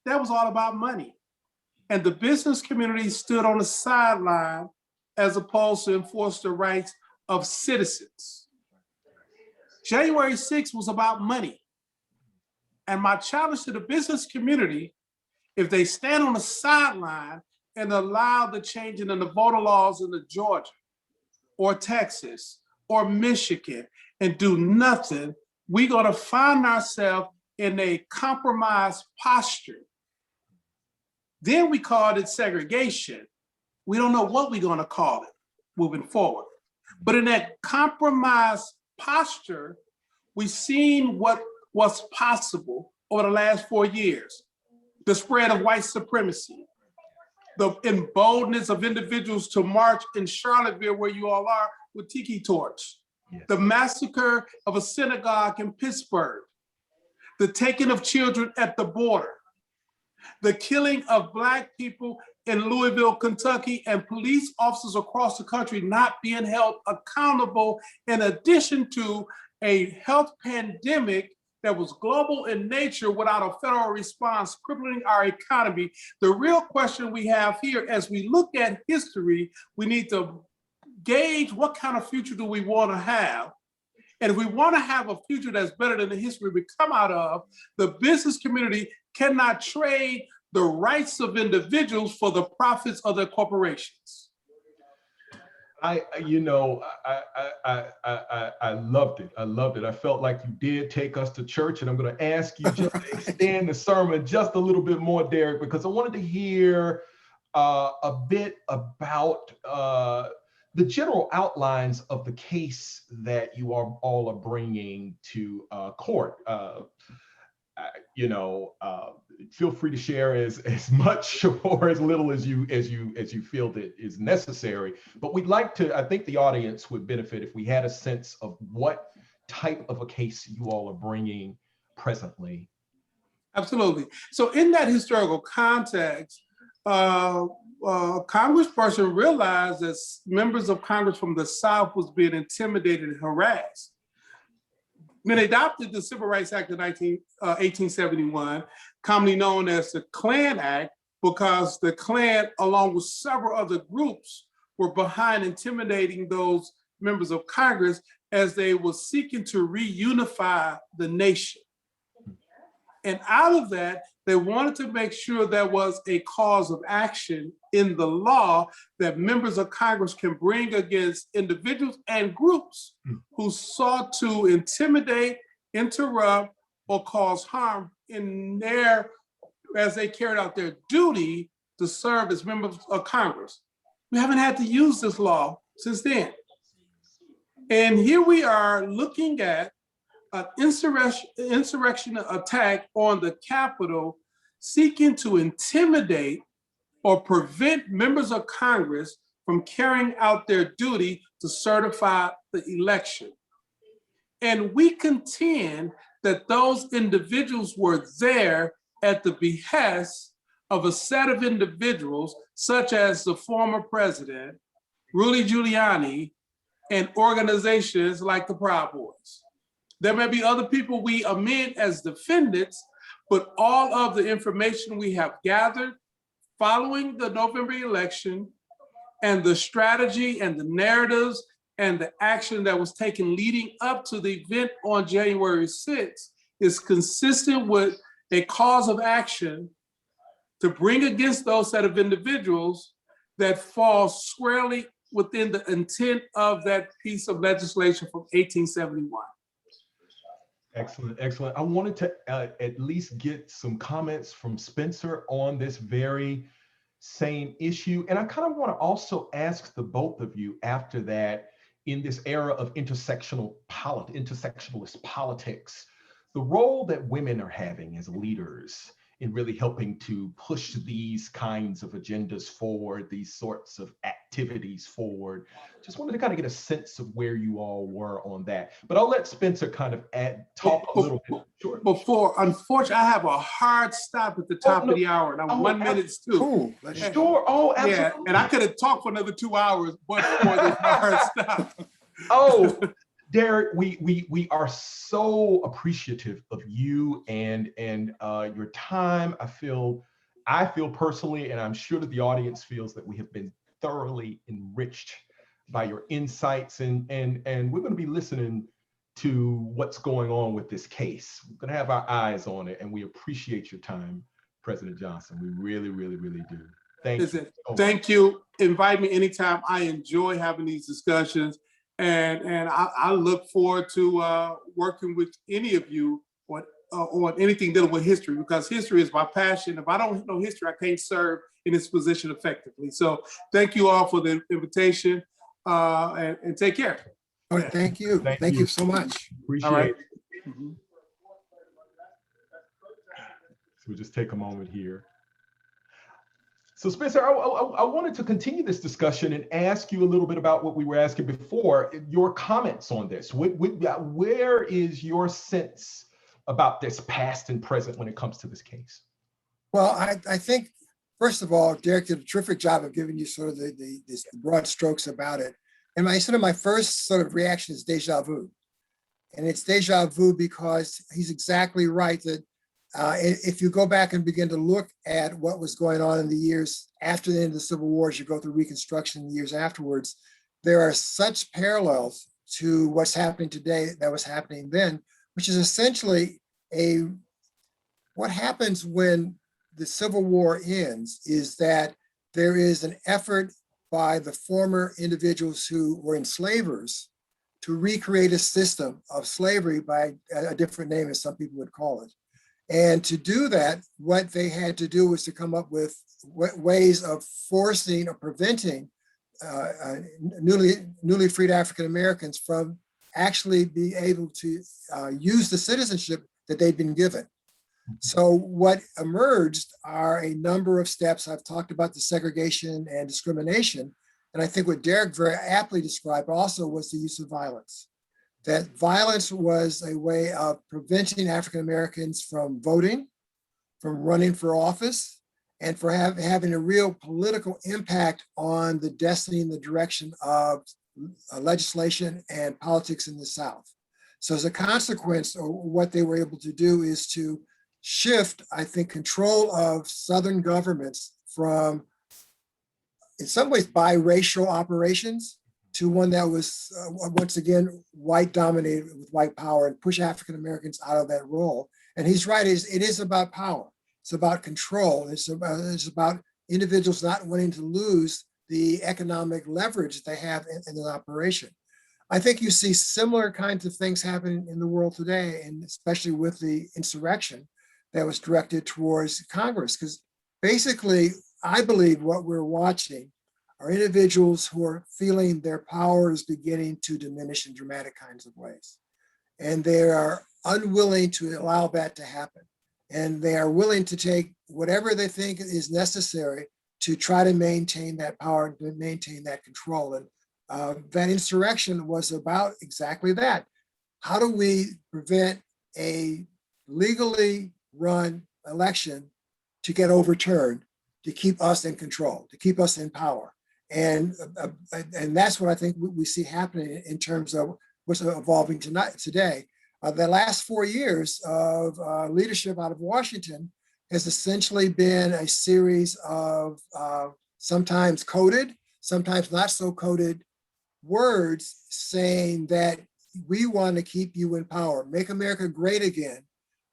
That was all about money. And the business community stood on the sideline as opposed to enforce the rights of citizens. January 6th was about money. And my challenge to the business community, if they stand on the sideline and allow the changing in the voter laws in Georgia or Texas or Michigan and do nothing, we're gonna find ourselves in a compromised posture. Then we called it segregation. We don't know what we're gonna call it moving forward. But in that compromised posture, we've seen what was possible over the last 4 years. The spread of white supremacy, the emboldeness of individuals to march in Charlottesville, where you all are, with tiki torch, yes. The massacre of a synagogue in Pittsburgh, the taking of children at the border, the killing of Black people in Louisville, Kentucky, and police officers across the country not being held accountable, in addition to a health pandemic that was global in nature without a federal response, crippling our economy. The real question we have here, as we look at history, we need to gauge what kind of future do we want to have. And if we want to have a future that's better than the history we come out of, the business community cannot trade the rights of individuals for the profits of their corporations. I loved it. I loved it. I felt like you did take us to church, and I'm going to ask you just to extend the sermon just a little bit more, Derrick, because I wanted to hear a bit about the general outlines of the case that you all are bringing to court. Feel free to share as much or as little as you feel that is necessary. But we'd like to, I think the audience would benefit if we had a sense of what type of a case you all are bringing presently. Absolutely. So in that historical context, Congressperson realized that members of Congress from the South was being intimidated and harassed. When they adopted the Civil Rights Act of 1871, commonly known as the Klan Act, because the Klan, along with several other groups, were behind intimidating those members of Congress as they were seeking to reunify the nation. And out of that, they wanted to make sure there was a cause of action in the law that members of Congress can bring against individuals and groups who sought to intimidate, interrupt, or cause harm as they carried out their duty to serve as members of Congress. We haven't had to use this law since then. And here we are looking at an insurrection attack on the Capitol, seeking to intimidate or prevent members of Congress from carrying out their duty to certify the election. And we contend that those individuals were there at the behest of a set of individuals, such as the former president, Rudy Giuliani, and organizations like the Proud Boys. There may be other people we admit as defendants, but all of the information we have gathered following the November election and the strategy and the narratives and the action that was taken leading up to the event on January 6th is consistent with a cause of action to bring against those set of individuals that fall squarely within the intent of that piece of legislation from 1871. Excellent, excellent. I wanted to at least get some comments from Spencer on this very same issue. And I kind of want to also ask the both of you after that, in this era of intersectionalist politics, the role that women are having as leaders in really helping to push these kinds of agendas forward, these sorts of activities forward. Just wanted to kind of get a sense of where you all were on that. But I'll let Spencer kind of talk a little bit. Sure. Before, unfortunately, I have a hard stop at the top of the hour, and I'm 1 minute too. Cool. Sure. Oh, absolutely. Yeah, and I could have talked for another 2 hours, but for this hard stop. Oh, Derrick, we are so appreciative of you and your time. I feel personally, and I'm sure that the audience feels, that we have been thoroughly enriched by your insights, and we're going to be listening to what's going on with this case. We're going to have our eyes on it, and we appreciate your time, President Johnson. We really, really, really do. Thank you. Invite me anytime. I enjoy having these discussions. And I look forward to working with any of you on anything dealing with history, because history is my passion. If I don't know history, I can't serve in this position effectively. So thank you all for the invitation, and take care. All right, thank you. Thank you so much. Appreciate it. Mm-hmm. So we'll just take a moment here. So Spencer, I wanted to continue this discussion and ask you a little bit about what we were asking before, your comments on this. Where is your sense about this past and present when it comes to this case? Well, I think, first of all, Derrick did a terrific job of giving you sort of the broad strokes about it. And my first sort of reaction is deja vu. And it's deja vu because he's exactly right that if you go back and begin to look at what was going on in the years after the end of the Civil War, as you go through Reconstruction in the years afterwards, there are such parallels to what's happening today that was happening then, which is essentially what happens when the Civil War ends is that there is an effort by the former individuals who were enslavers to recreate a system of slavery by a different name, as some people would call it. And to do that, what they had to do was to come up with ways of forcing or preventing newly freed African Americans from actually being able to use the citizenship that they'd been given. So what emerged are a number of steps. I've talked about the segregation and discrimination. And I think what Derrick very aptly described also was the use of violence. That violence was a way of preventing African Americans from voting, from running for office, and for having a real political impact on the destiny and the direction of legislation and politics in the South. So as a consequence, what they were able to do is to shift, I think, control of Southern governments from, in some ways, biracial operations to one that was, once again, white dominated with white power, and push African Americans out of that role. And he's right, it is about power. It's about control. It's about individuals not wanting to lose the economic leverage they have in an operation. I think you see similar kinds of things happening in the world today, and especially with the insurrection that was directed towards Congress. Because basically, I believe what we're watching are individuals who are feeling their power is beginning to diminish in dramatic kinds of ways. And they are unwilling to allow that to happen. And they are willing to take whatever they think is necessary to try to maintain that power, to maintain that control. And that insurrection was about exactly that. How do we prevent a legally run election to get overturned, to keep us in control, to keep us in power? And that's what I think we see happening in terms of what's evolving today. The last 4 years of leadership out of Washington has essentially been a series of sometimes coded, sometimes not so coded words saying that we want to keep you in power. Make America great again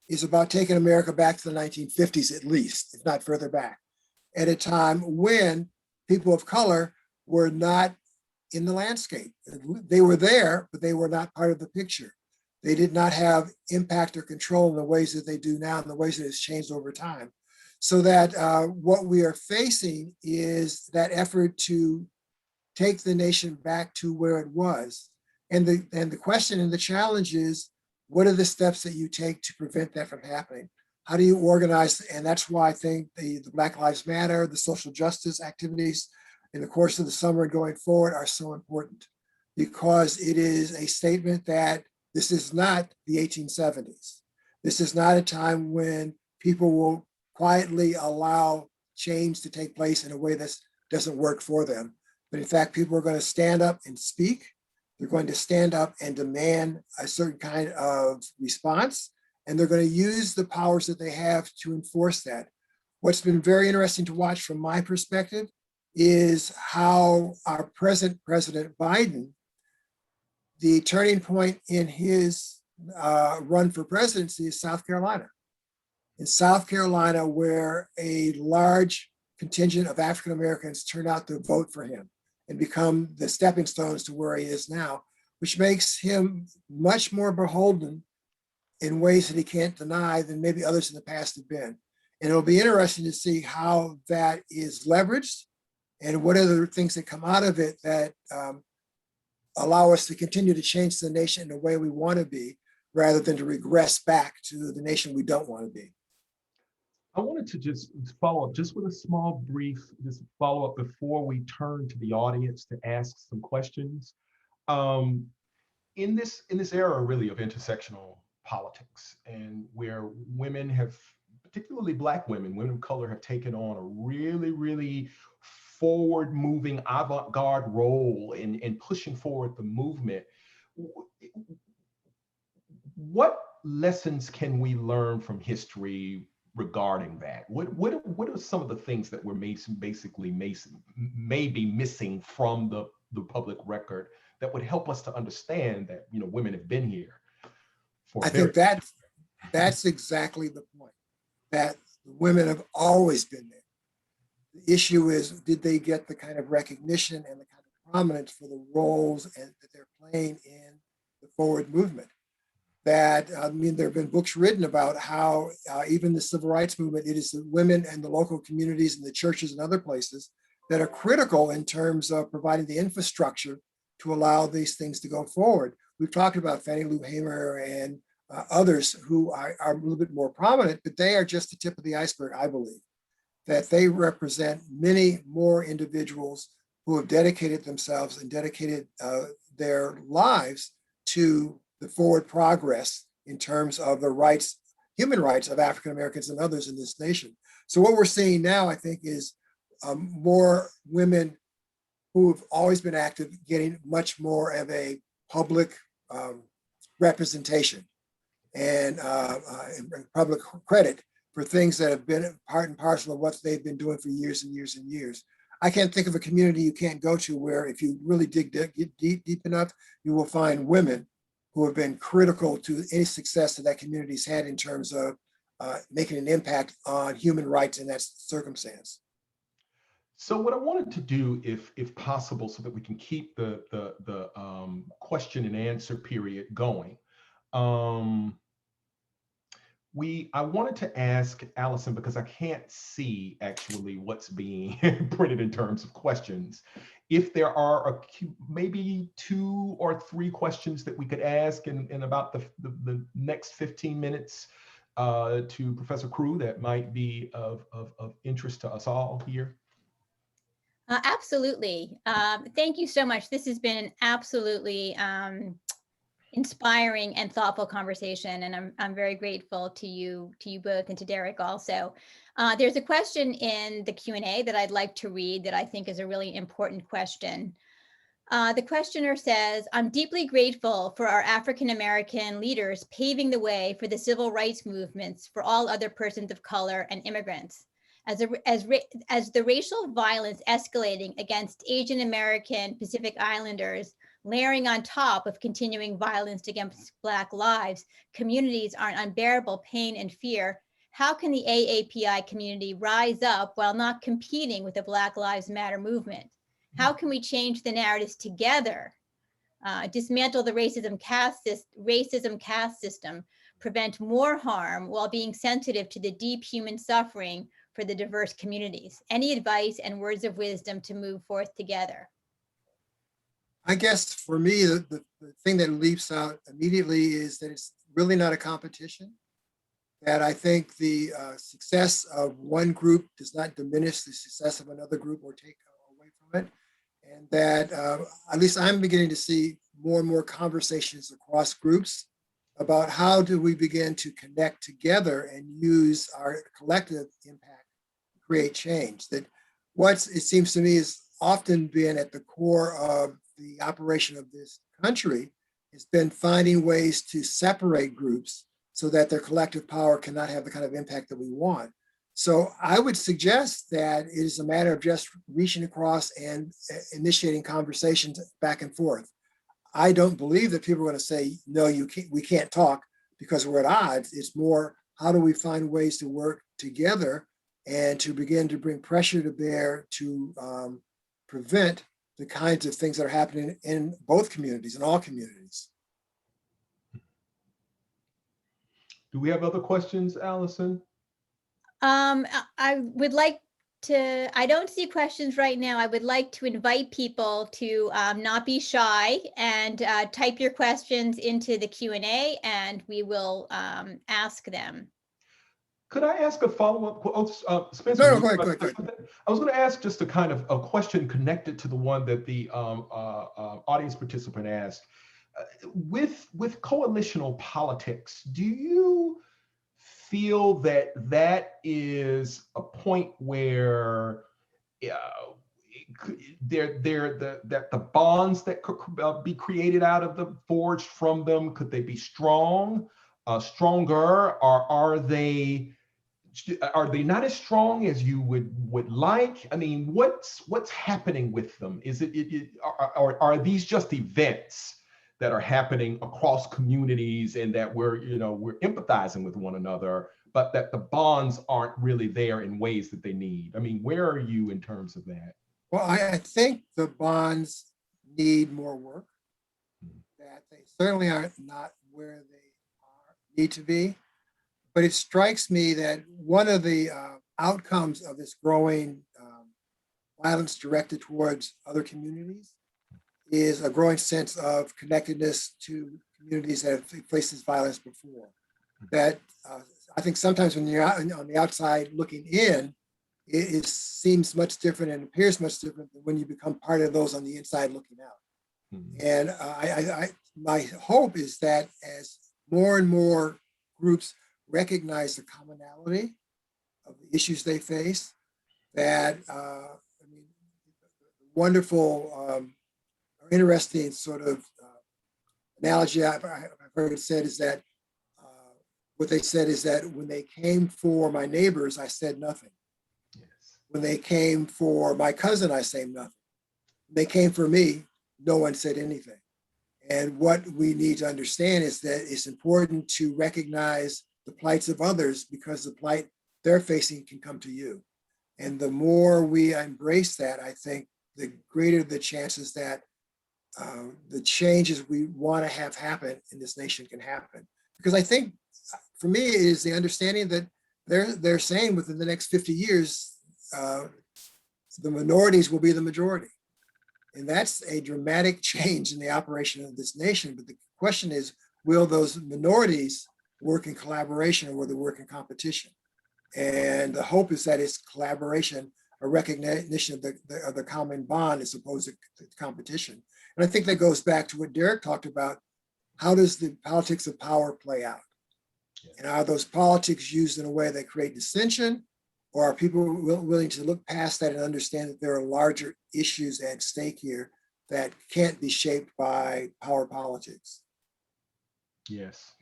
is about taking America back to the 1950s at least, if not further back, at a time when people of color were not in the landscape. They were there, but they were not part of the picture. They did not have impact or control in the ways that they do now, in the ways that it's changed over time. So that what we are facing is that effort to take the nation back to where it was. And the question and the challenge is, what are the steps that you take to prevent that from happening? How do you organize? And that's why I think the Black Lives Matter, the social justice activities in the course of the summer and going forward are so important, because it is a statement that this is not the 1870s. This is not a time when people will quietly allow change to take place in a way that doesn't work for them. But in fact, people are going to stand up and speak. They're going to stand up and demand a certain kind of response, and they're going to use the powers that they have to enforce that. What's been very interesting to watch from my perspective is how our present President Biden, the turning point in his run for presidency is South Carolina. In South Carolina, where a large contingent of African Americans turn out to vote for him and become the stepping stones to where he is now, which makes him much more beholden in ways that he can't deny than maybe others in the past have been. And it'll be interesting to see how that is leveraged and what are the things that come out of it that allow us to continue to change the nation in the way we want to be, rather than to regress back to the nation we don't want to be. I wanted to just follow up just with a small brief, just follow up before we turn to the audience to ask some questions. In this era really of intersectional politics, and where women have, particularly Black women, women of color, have taken on a really, really forward-moving avant-garde role in pushing forward the movement. what lessons can we learn from history regarding that? What are some of the things that we're maybe missing from the public record that would help us to understand that, you know, women have been here for I a very. think that's exactly the point, that women have always been there. The issue is, did they get the kind of recognition and the kind of prominence for the roles that they're playing in the forward movement? That, I mean, there have been books written about how even the civil rights movement, it is the women and the local communities and the churches and other places that are critical in terms of providing the infrastructure to allow these things to go forward. We've talked about Fannie Lou Hamer and others who are a little bit more prominent, but they are just the tip of the iceberg, I believe. That they represent many more individuals who have dedicated themselves and dedicated their lives to the forward progress in terms of the rights, human rights of African Americans and others in this nation. So what we're seeing now, I think, is more women who have always been active getting much more of a public representation and public credit for things that have been part and parcel of what they've been doing for years and years and years. I can't think of a community you can't go to where, if you really dig deep enough, you will find women who have been critical to any success that that community's had in terms of making an impact on human rights in that circumstance. So what I wanted to do, if possible, so that we can keep the question and answer period going, I wanted to ask Allison, because I can't see actually what's being printed in terms of questions, if there are maybe 2 or 3 questions that we could ask in about the next 15 minutes to Professor Crew that might be of interest to us all here. Absolutely. Thank you so much. This has been an absolutely inspiring and thoughtful conversation, and I'm very grateful to you both, and to Derrick also. There's a question in the Q&A that I'd like to read that I think is a really important question. The questioner says, "I'm deeply grateful for our African American leaders paving the way for the civil rights movements for all other persons of color and immigrants. As the racial violence escalating against Asian American Pacific Islanders, layering on top of continuing violence against Black lives, communities are in unbearable pain and fear. How can the AAPI community rise up while not competing with the Black Lives Matter movement? How can we change the narratives together, dismantle the racism caste system, prevent more harm while being sensitive to the deep human suffering for the diverse communities? Any advice and words of wisdom to move forth together?" I guess for me, the thing that leaps out immediately is that it's really not a competition. That I think the success of one group does not diminish the success of another group or take away from it. And that at least I'm beginning to see more and more conversations across groups about how do we begin to connect together and use our collective impact to create change. That what it seems to me has often been at the core of the operation of this country has been finding ways to separate groups so that their collective power cannot have the kind of impact that we want. So I would suggest that it is a matter of just reaching across and initiating conversations back and forth. I don't believe that people are going to say, no, we can't talk because we're at odds. It's more, how do we find ways to work together and to begin to bring pressure to bear to prevent the kinds of things that are happening in both communities, in all communities. Do we have other questions, Allison? I would like to, I don't see questions right now. I would like to invite people to not be shy and type your questions into the Q&A, and we will ask them. Could I ask a follow-up? Spencer, No, go ahead. I was going to ask just a kind of a question connected to the one that the audience participant asked. With coalitional politics, do you feel that is a point where that the bonds that could be created out of them, forged from them, could they be stronger, or are they not as strong as you would like? I mean, what's happening with them? Is are these just events that are happening across communities, and that we're empathizing with one another, but that the bonds aren't really there in ways that they need? I mean, where are you in terms of that? Well, I think the bonds need more work, that they certainly are not where they need to be. But it strikes me that one of the outcomes of this growing violence directed towards other communities is a growing sense of connectedness to communities that have faced this violence before. That I think sometimes when you're out on the outside looking in, it seems much different and appears much different than when you become part of those on the inside looking out. And my hope is that as more and more groups recognize the commonality of the issues they face, that wonderful, interesting sort of analogy I've heard it said is that what they said is that when they came for my neighbors, I said nothing. Yes. When they came for my cousin, I said nothing. When they came for me, no one said anything. And what we need to understand is that it's important to recognize the plights of others, because the plight they're facing can come to you. And the more we embrace that, I think the greater the chances that the changes we want to have happen in this nation can happen. Because I think for me, it is the understanding that they're saying within the next 50 years, the minorities will be the majority. And that's a dramatic change in the operation of this nation. But the question is, will those minorities work in collaboration, or will they work in competition? And the hope is that it's collaboration, a recognition of the common bond as opposed to competition. And I think that goes back to what Derrick talked about. How does the politics of power play out? And are those politics used in a way that create dissension, or are people willing to look past that and understand that there are larger issues at stake here that can't be shaped by power politics? Yes,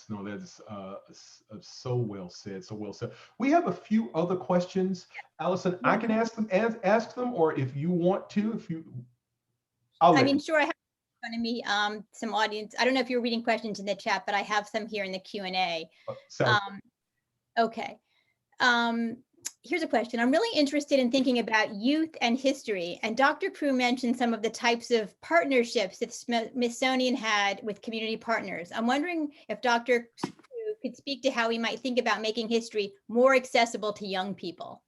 no, that's so well said, so well said. We have a few other questions, Allison. I can ask them, or if you want to, Sure. I have in front of me some audience. I don't know if you're reading questions in the chat, but I have some here in the Q&A. Okay. Here's a question. I'm really interested in thinking about youth and history. And Dr. Prue mentioned some of the types of partnerships that Smithsonian had with community partners. I'm wondering if Dr. Prue could speak to how we might think about making history more accessible to young people.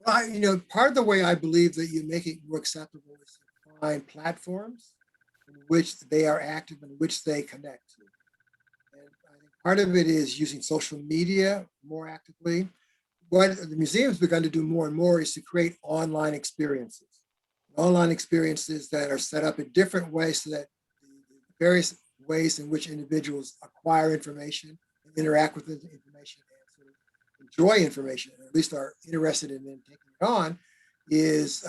Well, part of the way I believe that you make it more acceptable is to find platforms in which they are active and which they connect to. And I think part of it is using social media more actively. What the museum's begun to do more and more is to create online experiences that are set up in different ways, so that the various ways in which individuals acquire information, interact with information, and sort of enjoy information, or at least are interested in taking it on, is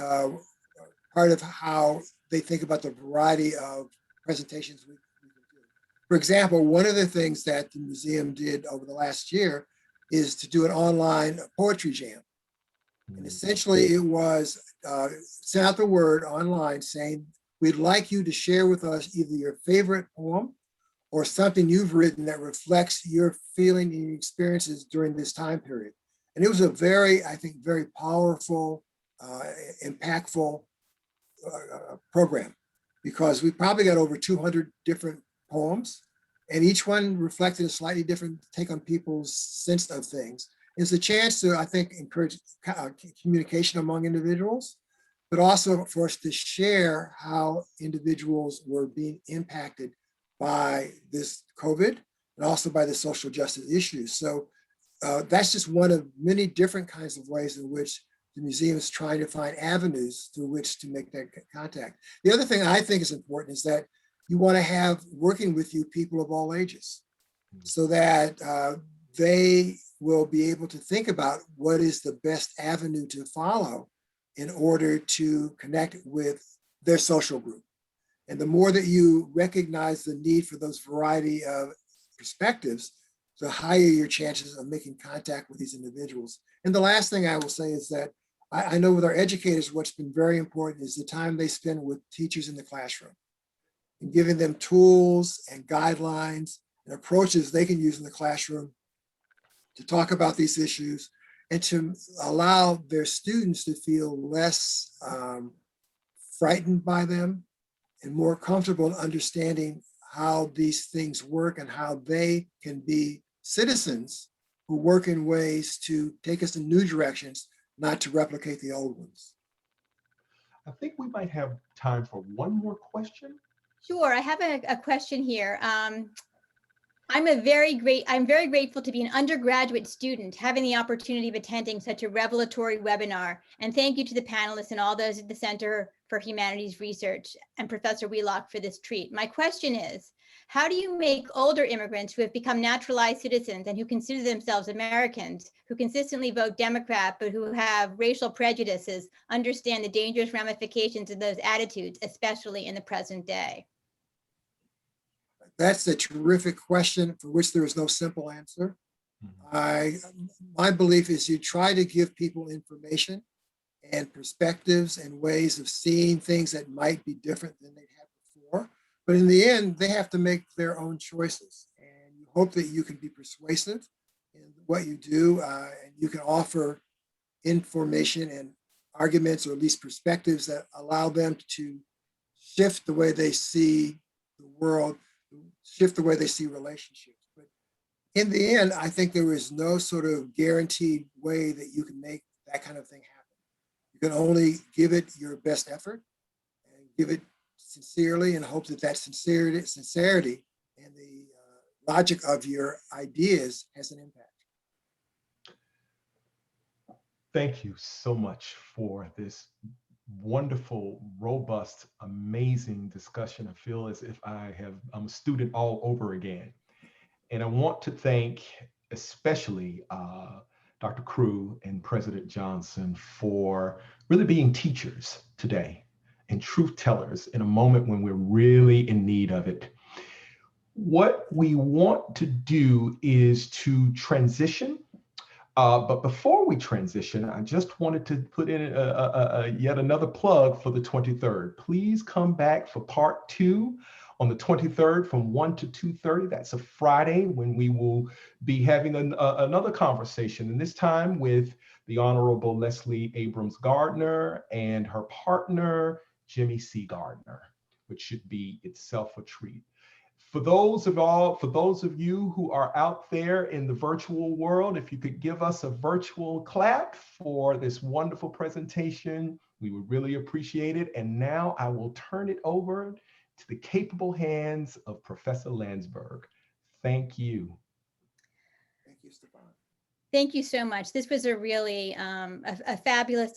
part of how they think about the variety of presentations we can do. For example, one of the things that the museum did over the last year is to do an online poetry jam. And essentially it was send out the word online saying, we'd like you to share with us either your favorite poem or something you've written that reflects your feeling and your experiences during this time period. And it was a very powerful, impactful program, because we probably got over 200 different poems, and each one reflected a slightly different take on people's sense of things. It's a chance to, I think, encourage communication among individuals, but also for us to share how individuals were being impacted by this COVID and also by the social justice issues. So that's just one of many different kinds of ways in which the museum is trying to find avenues through which to make that contact. The other thing I think is important is that you want to have working with you people of all ages, so that they will be able to think about what is the best avenue to follow in order to connect with their social group. And the more that you recognize the need for those variety of perspectives, the higher your chances of making contact with these individuals. And the last thing I will say is that I know with our educators, what's been very important is the time they spend with teachers in the classroom and giving them tools and guidelines and approaches they can use in the classroom to talk about these issues and to allow their students to feel less frightened by them and more comfortable in understanding how these things work and how they can be citizens who work in ways to take us in new directions, not to replicate the old ones. I think we might have time for one more question. Sure, I have a question here. I'm very grateful to be an undergraduate student having the opportunity of attending such a revelatory webinar. And thank you to the panelists and all those at the Center for Humanities Research and Professor Wheelock for this treat. My question is, how do you make older immigrants who have become naturalized citizens and who consider themselves Americans, who consistently vote Democrat, but who have racial prejudices, understand the dangerous ramifications of those attitudes, especially in the present day? That's a terrific question for which there is no simple answer. My belief is you try to give people information and perspectives and ways of seeing things that might be different than they'd had before. But in the end, they have to make their own choices. And you hope that you can be persuasive in what you do, and you can offer information and arguments, or at least perspectives that allow them to shift the way they see the world, shift the way they see relationships. But in the end, I think there is no sort of guaranteed way that you can make that kind of thing happen. You can only give it your best effort and give it sincerely and hope that that sincerity and the logic of your ideas has an impact. Thank you so much for this wonderful, robust, amazing discussion. I feel as if I'm a student all over again. And I want to thank especially Dr. Crew and President Johnson for really being teachers today and truth tellers in a moment when we're really in need of it. What we want to do is to transition. But before we transition, I just wanted to put in yet another plug for the 23rd. Please come back for part 2 on the 23rd from 1 to 2:30. That's a Friday, when we will be having another conversation, and this time with the Honorable Leslie Abrams Gardner and her partner, Jimmy C. Gardner, which should be itself a treat. For those of you who are out there in the virtual world, if you could give us a virtual clap for this wonderful presentation, we would really appreciate it. And now I will turn it over to the capable hands of Professor Landsberg. Thank you. Thank you, Stefan. Thank you so much. This was a really a fabulous